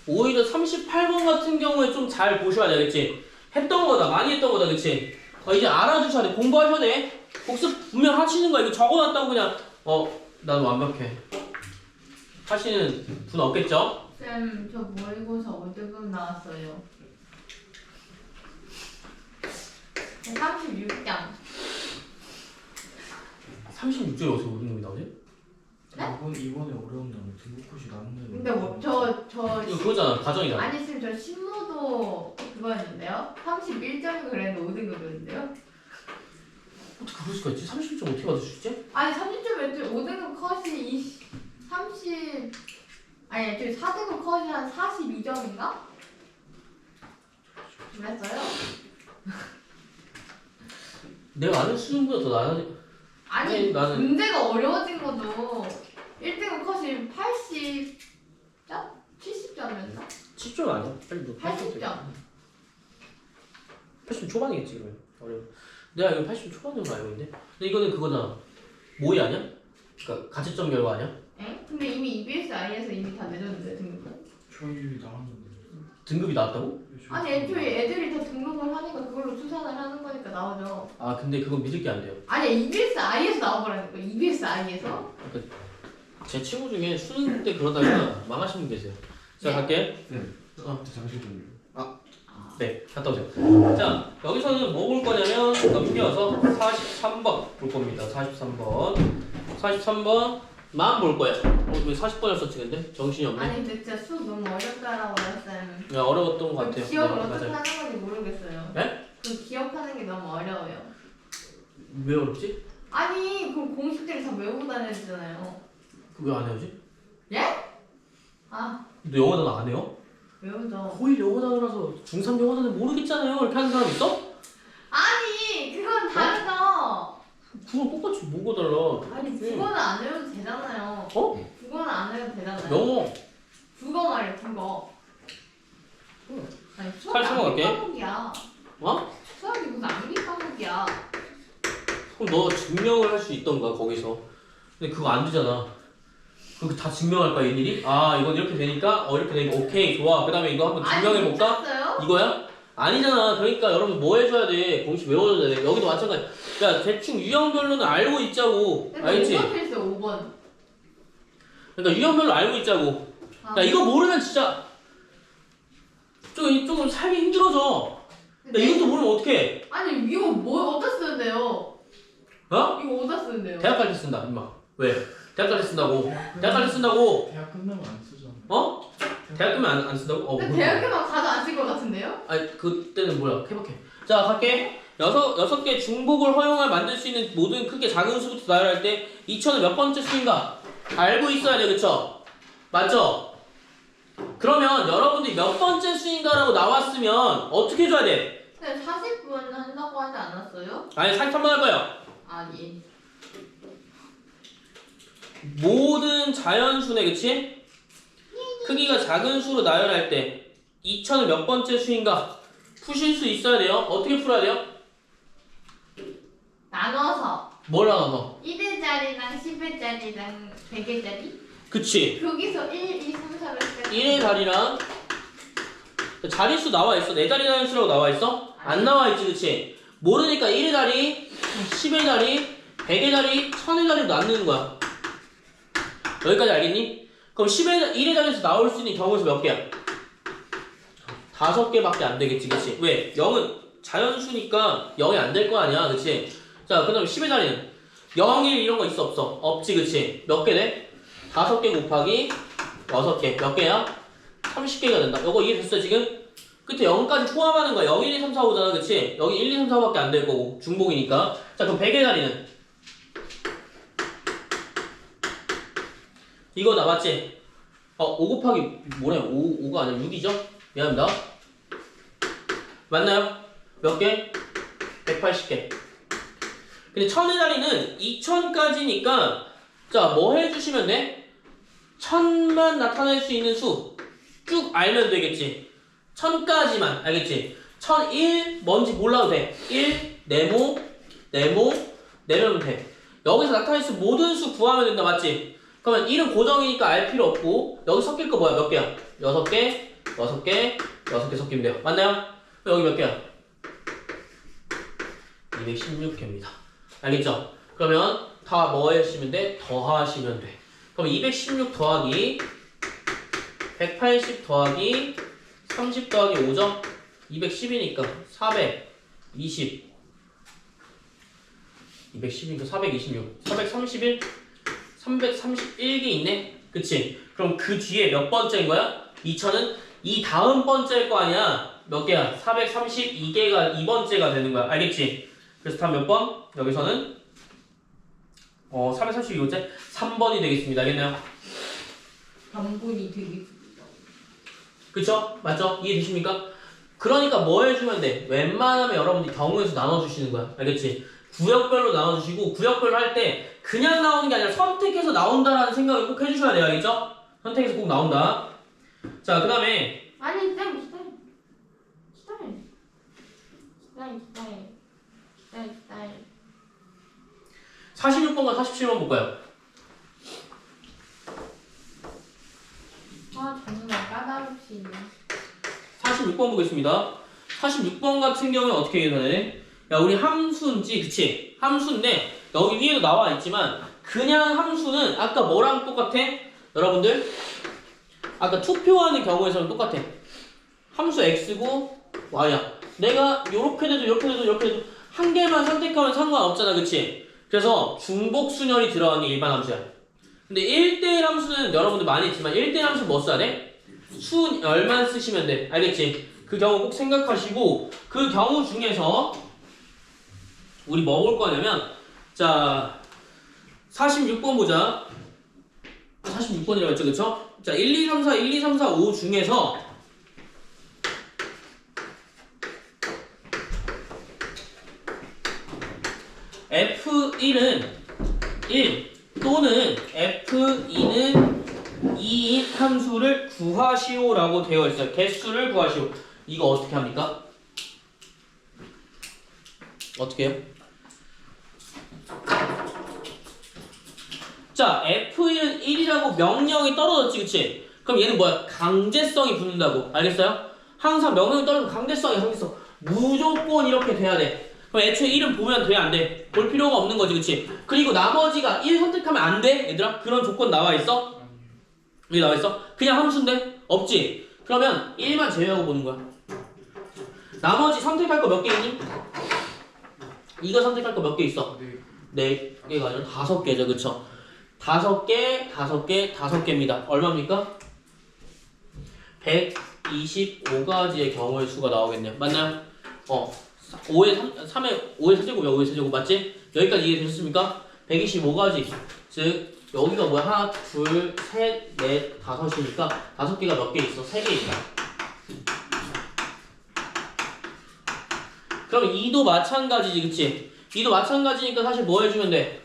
오히려 38번 같은 경우에 좀 잘 보셔야 돼, 알겠지? 했던 거다, 많이 했던 거다, 그치? 이제 알아두셔야 돼. 공부하셔야 돼. 복습 분명 하시는 거야. 이거 적어놨다고 그냥 난 완벽해 하시는 분 없겠죠? 쌤, 저 모의고사 5등급 나왔어요. 36장. 36조에 어디서 5등급이 나오지? 네? 이번에 어려운 다음에 등급컷이 나왔는데. 근데 뭐, 저 이거 그거잖아, 가정이잖아. 아니 쌤, 저 신무도 그거였는데요? 31점이 그랬는데 5등급이었는데요? 어떻게 그럴 수가 있지? 30점 어떻게 받을 수 있지? 아니 30점에 5등급 컷이 30 아니 저기 4등급 컷이 한 42점인가? 그랬어요? 내가 아는 수능보다 더 나은. 아니 나는- 문제가 어려워진 것도 1등급 컷이 80점? 70점이었나? 10점 아니야? 빨리 너 80점. 80점 초반이겠지, 그러면. 어려워. 내가 이거 80점 초반으로 알고 있는데? 근데 이거는 그거잖아. 모의 아니야? 그러니까 가채점 결과 아니야? 에? 근데 이미 EBSI에서 이미 다 내줬는데 등급은? 저희 나왔는데. 등급이 나왔다고? 아니 애초에 애들이 다 등록을 하니까 그걸로 추산을 하는 거니까 나오죠. 아 근데 그건 믿을 게 안 돼요. 아니 EBSI에서 나와버리니까 EBSI에서? 제 친구 중에 수능 때 그러다가 망하신 분 계세요. 자, 네? 갈게. 잠시만요. 네, 갔다 오세요. 자, 여기서는 뭐 볼 거냐면 넘겨서 43번 볼 겁니다. 43번. 43번만 볼 거야. 왜 40번을 썼지 근데? 정신이 없네. 아니 근데 진짜 수업 너무 어렵다라고요 쌤. 야, 어려웠던 것 같아요. 기억을 네, 어떻게 맞아요. 하는 건지 모르겠어요. 네? 그 기억하는 게 너무 어려워요. 왜 어렵지? 아니 그럼 공식들이 다 외우고 다녀야 되잖아요. 왜 안 해오지? 아 너 영어 단어 안 해요? 외우죠. 고1 영어 단어라서 중3 영어 단어 모르겠잖아요. 이렇게 하는 사람 있어? 아니 그건 다르죠. 그건 똑같이 뭐가 달라. 아니 똑같지. 국어는 안 외워도 되잖아요. 어? 국어는 안 외워도 되잖아요. 영어. 국어 말이야 국어. 아니 잘 수학이 참아갈게. 암기 과목이야. 어? 수학이 무슨 암기 과목이야. 그럼 너 증명을 할 수 있던가 거기서. 근데 그거 안 되잖아. 그거 다 증명할 거야 일일이? 아 이건 이렇게 되니까 이렇게 되니까 오케이 좋아. 그 다음에 이거 한번 증명해 볼까? 미쳤어요? 이거야? 아니잖아. 그러니까 여러분 뭐 해줘야 돼? 공식 외워줘야 돼. 여기도 마찬가지. 야 대충 유형별로는 알고 있자고. 알겠지? 5번 필수요 5번. 그러니까 유형별로 알고 있자고. 아, 야 이거 모르면 진짜 조금 살기 힘들어져. 야 이것도 모르면 어떡해? 아니 이거 뭐 어디다 쓰는데요? 어? 이거 어디다 쓰는데요? 대학 갈 때 쓴다 임마. 왜? 대학 갈 때 쓴다고. 대학 갈 때 쓴다고. 대학 끝나면 안 쓰잖아. 어? 대학 가면 안 쓴다고? 근데 뭐야. 대학교만 가도 안 쓸 것 같은데요? 아니 그때는 뭐야? 해볼게. 자 갈게. 여섯 개 중복을 허용할 만들 수 있는 모든 크게 작은 수부터 나열할 때 2천은 몇 번째 수인가? 알고 있어야 돼, 그쵸? 맞죠? 그러면 여러분들이 몇 번째 수인가라고 나왔으면 어떻게 해줘야 돼? 근데 40분 한다고 하지 않았어요? 아니 43번 할 거예요. 아니 모든 자연수네, 그치? 크기가 작은 수로 나열할 때 2천은 몇 번째 수인가? 푸실 수 있어야 돼요. 어떻게 풀어야 돼요? 나눠서 뭘 나눠서? 1회짜리랑 10회짜리랑 100회짜리? 그치? 거기서 1, 2, 3, 4를 1의 자리랑 자릿수 나와 있어? 4자리 자릿수라고 나와 있어? 안 나와 있지, 그치? 모르니까 1의 자리, 10의 자리, 100의 자리, 1000의 자리로 나누는 거야. 여기까지 알겠니? 그럼 1의 자리에서 나올 수 있는 경우수 몇 개야? 5개밖에 안 되겠지, 그치? 왜? 0은 자연수니까 0이 안 될 거 아니야, 그치? 자, 그 다음에 10의 자리는 0, 1 이런 거 있어, 없어? 없지, 그치? 몇 개 돼? 5개 곱하기 6개. 몇 개야? 30개가 된다. 요거 이해됐어, 지금? 끝에 0까지 포함하는 거야. 0, 1, 2, 3, 4, 5잖아, 그치? 여기 1, 2, 3, 4밖에 안 될 거고, 중복이니까. 자, 그럼 100의 자리는? 이거다, 맞지? 5 곱하기 뭐래? 5가 아니라 6이죠? 미안합니다. 맞나요? 몇 개? 180개. 근데 1000의 자리는 2000까지니까 자, 뭐 해주시면 돼? 1000만 나타낼 수 있는 수 쭉 알면 되겠지. 1000까지만 알겠지? 1001 뭔지 몰라도 돼. 1 네모 내면 돼. 여기서 나타낼 수 모든 수 구하면 된다, 맞지? 그러면 1은 고정이니까 알 필요 없고 여기 섞일 거 뭐야? 몇 개야? 6개 6개 섞이면 돼요. 맞나요? 여기 몇 개야? 216개입니다. 알겠죠? 그러면 다 뭐 하시면 돼? 더하시면 돼. 그럼 216 더하기 180 더하기 30 더하기 5죠? 210이니까 420 210이니까 426 431 331개 있네? 그치? 그럼 그 뒤에 몇 번째인 거야? 2000은 이 다음 번째일 거 아니야? 몇 개야? 432개가 2번째가 되는 거야. 알겠지? 그래서 다음 몇 번? 여기서는 432번째 3번이 되겠습니다. 알겠나요? 당분이 되겠습니다. 그쵸? 맞죠? 이해되십니까? 그러니까 뭐 해주면 돼? 웬만하면 여러분들이 경우에서 나눠주시는 거야. 알겠지? 구역별로 나눠주시고 구역별로 할 때 그냥 나오는 게 아니라 선택해서 나온다라는 생각을 꼭 해주셔야 돼요. 알겠죠? 선택해서 꼭 나온다. 자, 그 다음에 아니 기다려. 46번과 47번 볼까요? 아 정말 까다롭시네. 46번 보겠습니다. 46번 같은 경우는 어떻게 계산해? 야, 우리 함수인지, 그치? 함수인데 여기 위에도 나와 있지만 그냥 함수는 아까 뭐랑 똑같아? 여러분들 아까 투표하는 경우에서는 똑같아. 함수 x고 y야. 내가 요렇게 돼도 이렇게 돼도 이렇게 돼도 한 개만 선택하면 상관없잖아, 그치? 그래서 중복순열이 들어가는 게 일반 함수야. 근데 1대1 함수는 여러분들 많이 했지만 1대1 함수 뭐 써야 돼? 순열만 쓰시면 돼. 알겠지? 그 경우 꼭 생각하시고 그 경우 중에서 우리 뭐 볼 거냐면 자 46번 보자. 46번이라고 했죠, 그쵸? 자 1, 2, 3, 4, 1, 2, 3, 4, 5 중에서 F1은 1 또는 F2는 2인 함수를 구하시오라고 되어 있어요. 개수를 구하시오. 이거 어떻게 합니까? 어떻게 해요? 자, F1은 1이라고 명령이 떨어졌지, 그치? 그럼 얘는 뭐야? 강제성이 붙는다고. 알겠어요? 항상 명령이 떨어지면 강제성이 무조건 이렇게 돼야 돼. 그럼 애초에 1은 보면 돼, 안 돼? 볼 필요가 없는 거지, 그치? 그리고 나머지가 1 선택하면 안 돼? 얘들아? 그런 조건 나와 있어? 여기 나와 있어? 그냥 함수인데? 없지? 그러면 1만 제외하고 보는 거야. 나머지 선택할 거 몇 개 있니? 이거 선택할 거 몇 개 있어? 네. 4개가 아니라 5개죠, 그쵸? 5개, 5개, 5개입니다. 얼마입니까? 125가지의 경우의 수가 나오겠네요. 맞나요? 5의 3의 5의 세제곱이야. 5의 세제곱 맞지? 여기까지 이해되셨습니까? 125가지. 즉 여기가 뭐야? 하나, 둘, 셋, 넷, 5이니까 5개가 몇 개 있어? 3개 있다. 그럼 2도 마찬가지지, 그치? 2도 마찬가지니까 사실 뭐 해주면 돼?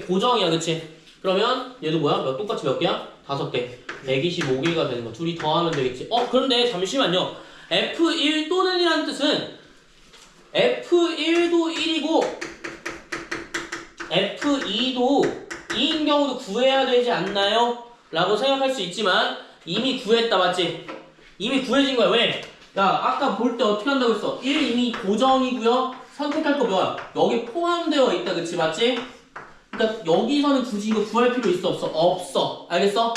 고정이야, 그치? 그러면 얘도 뭐야? 똑같이 몇 개야? 5개. 125개가 되는 거. 둘이 더하면 되겠지. 그런데 잠시만요. F1 또는 이라는 뜻은 F1도 1이고 F2도 2인 경우도 구해야 되지 않나요? 라고 생각할 수 있지만 이미 구했다, 맞지? 이미 구해진 거야. 왜? 야, 아까 볼 때 어떻게 한다고 했어? 1 이미 고정이고요. 선택할 거 뭐야? 여기 포함되어 있다, 그치? 맞지? 그러니까 여기서는 굳이 이거 구할 필요 있어, 없어? 없어. 알겠어?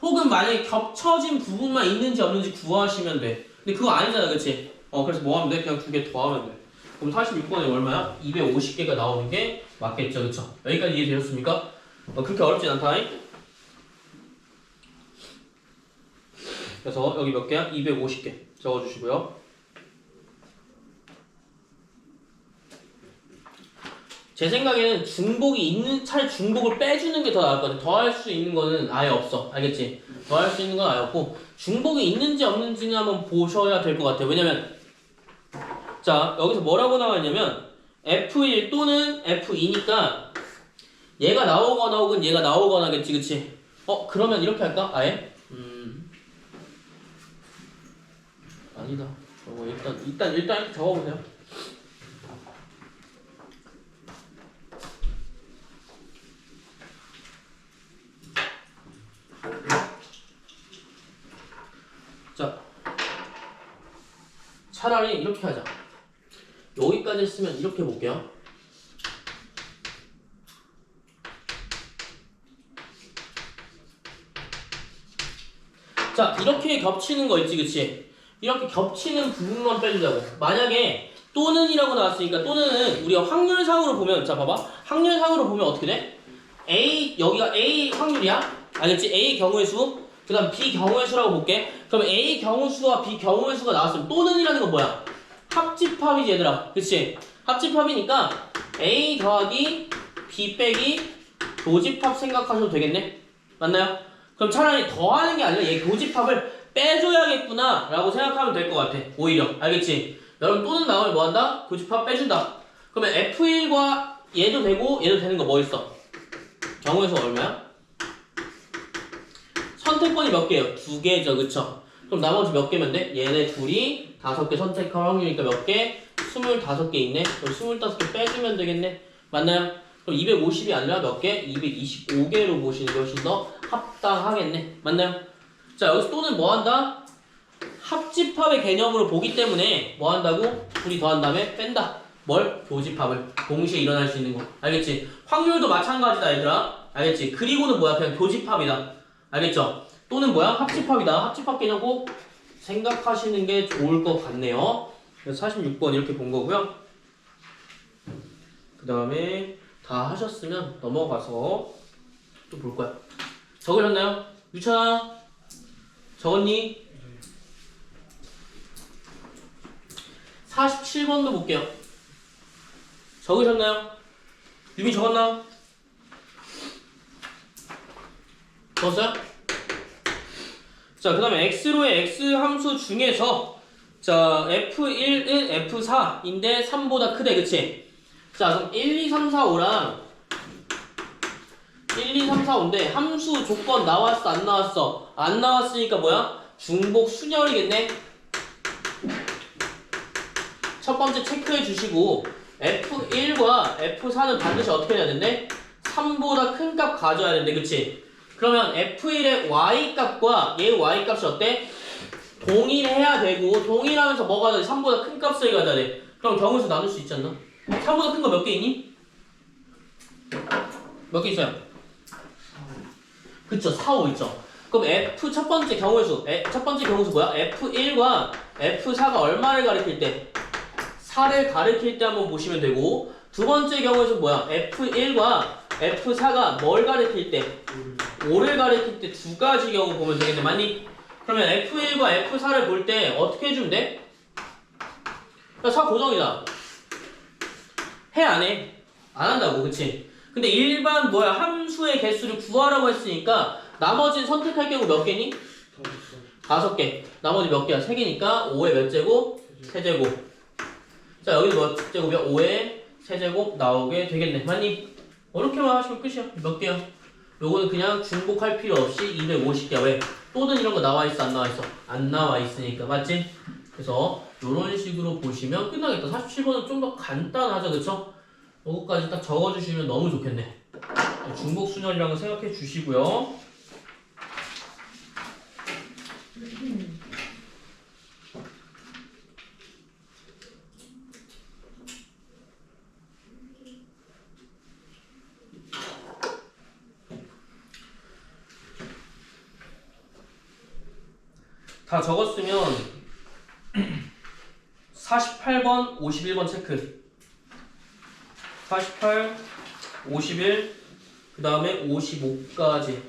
혹은 만약에 겹쳐진 부분만 있는지 없는지 구하시면 돼. 근데 그거 아니잖아, 그치? 그래서 뭐 하면 돼? 그냥 2개 더하면 돼. 그럼 46번에 얼마야? 250개가 나오는 게 맞겠죠, 그쵸? 여기까지 이해되셨습니까? 그렇게 어렵진 않다잉? 그래서 여기 몇 개야? 250개 적어주시고요. 제 생각에는 중복이 있는 차라리 중복을 빼주는 게 더 나을 것 같아. 더할 수 있는 거는 아예 없어. 알겠지? 더할 수 있는 건 아예 없고 중복이 있는지 없는지는 한번 보셔야 될 것 같아요. 왜냐면 자 여기서 뭐라고 나와 있냐면 F1 또는 F2니까 얘가 나오거나 혹은 얘가 나오거나겠지, 그치? 그러면 이렇게 할까? 아예? 아니다. 저거 일단 이렇게 적어보세요. 자, 차라리 이렇게 하자. 여기까지 쓰면 이렇게 볼게요. 자, 이렇게 겹치는 거 있지, 그치? 이렇게 겹치는 부분만 빼주자고. 만약에 또는이라고 나왔으니까 또는은 우리가 확률상으로 보면, 자, 봐봐. 확률상으로 보면 어떻게 돼? A, 여기가 A 확률이야? 알겠지? A 경우의 수, 그 다음 B 경우의 수라고 볼게. 그럼 A 경우 수와 B 경우의 수가 나왔으면 또는이라는 건 뭐야? 합집합이지, 얘들아. 그치? 합집합이니까 A 더하기 B 빼기 교집합 생각하셔도 되겠네? 맞나요? 그럼 차라리 더하는 게 아니라 얘 교집합을 빼줘야겠구나 라고 생각하면 될 것 같아. 오히려. 알겠지? 여러분 또는 나오면 뭐한다? 교집합 빼준다. 그러면 F1과 얘도 되고 얘도 되는 거 뭐 있어? 경우의 수 얼마야? 선택권이 몇 개예요? 2개죠, 그쵸? 그럼 나머지 몇 개면 돼? 얘네 둘이 5개 선택할 확률이니까 몇 개? 25개 있네? 그럼 25개 빼주면 되겠네? 맞나요? 그럼 250이 아니라 몇 개? 225개로 보시는 게 훨씬 더 합당하겠네? 맞나요? 자, 여기서 또는 뭐 한다? 합집합의 개념으로 보기 때문에 뭐 한다고? 둘이 더한 다음에 뺀다. 뭘? 교집합을. 동시에 일어날 수 있는 거. 알겠지? 확률도 마찬가지다, 얘들아. 알겠지? 그리고는 뭐야? 그냥 교집합이다. 알겠죠? 또는 뭐야? 합집합이다. 합집합 개념 꼭 생각하시는 게 좋을 것 같네요. 그래서 46번 이렇게 본 거고요. 그 다음에 다 하셨으면 넘어가서 또 볼 거야. 적으셨나요? 유찬아? 적었니? 47번도 볼게요. 적으셨나요? 유미 적었나? 적었어요? 자, 그 다음에 x로의 x 함수 중에서 자 f1은 f4인데 3보다 크대, 그치? 자, 그럼 1, 2, 3, 4, 5랑 1, 2, 3, 4, 5인데 함수 조건 나왔어, 안 나왔어? 안 나왔으니까 뭐야? 중복 순열이겠네? 첫 번째 체크해 주시고 F1과 F4는 반드시 어떻게 해야 된대? 3보다 큰 값 가져야 된대, 그치? 그러면 F1의 Y값과 얘 Y값이 어때? 동일해야 되고 동일하면서 뭐가 돼? 3보다 큰 값을 가져야 돼. 그럼 경우에서 나눌 수 있지 않나? 3보다 큰 거 몇 개 있니? 몇 개 있어요? 그쵸, 4, 5 있죠. 그럼 F 첫 번째 경우의 수 뭐야? F1과 F4가 얼마를 가리킬 때? 4를 가리킬 때 한번 보시면 되고, 두 번째 경우의 수 뭐야? F1과 F4가 뭘 가리킬 때? 5를 가리킬 때 두 가지 경우 보면 되겠네. 맞니? 그러면 F1과 F4를 볼 때 어떻게 해주면 돼? 야, 4 고정이다. 해, 안 해? 안 한다고, 그치? 근데 일반 뭐야? 함수의 개수를 구하라고 했으니까 나머지는 선택할 경우 몇 개니? 5개. 나머지 몇 개야? 3개니까 5의 몇 제곱? 세제곱. 자, 여기도 몇 제곱이야? 5의 세제곱 나오게 되겠네. 맞니? 이렇게만 하시면 끝이야. 몇 개야? 요거는 그냥 중복할 필요 없이 250개야. 왜? 또는 이런 거 나와 있어, 안 나와 있어? 안 나와 있으니까. 맞지? 그래서 요런 식으로 보시면 끝나겠다. 47번은 좀 더 간단하죠, 그쵸? 요거까지 딱 적어주시면 너무 좋겠네. 중복 순열이라는 거 생각해 주시고요. 다 적었으면 48번, 51번 체크. 48, 51, 그 다음에 55까지.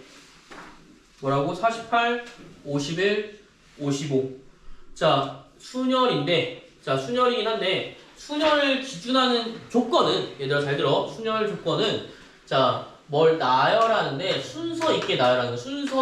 뭐라고? 48, 51, 55. 자, 순열인데, 자, 순열이긴 한데, 순열을 기준하는 조건은, 얘들아 잘 들어. 순열 조건은, 자, 뭘 나열하는데 순서 있게 나열하는 거. 순서대로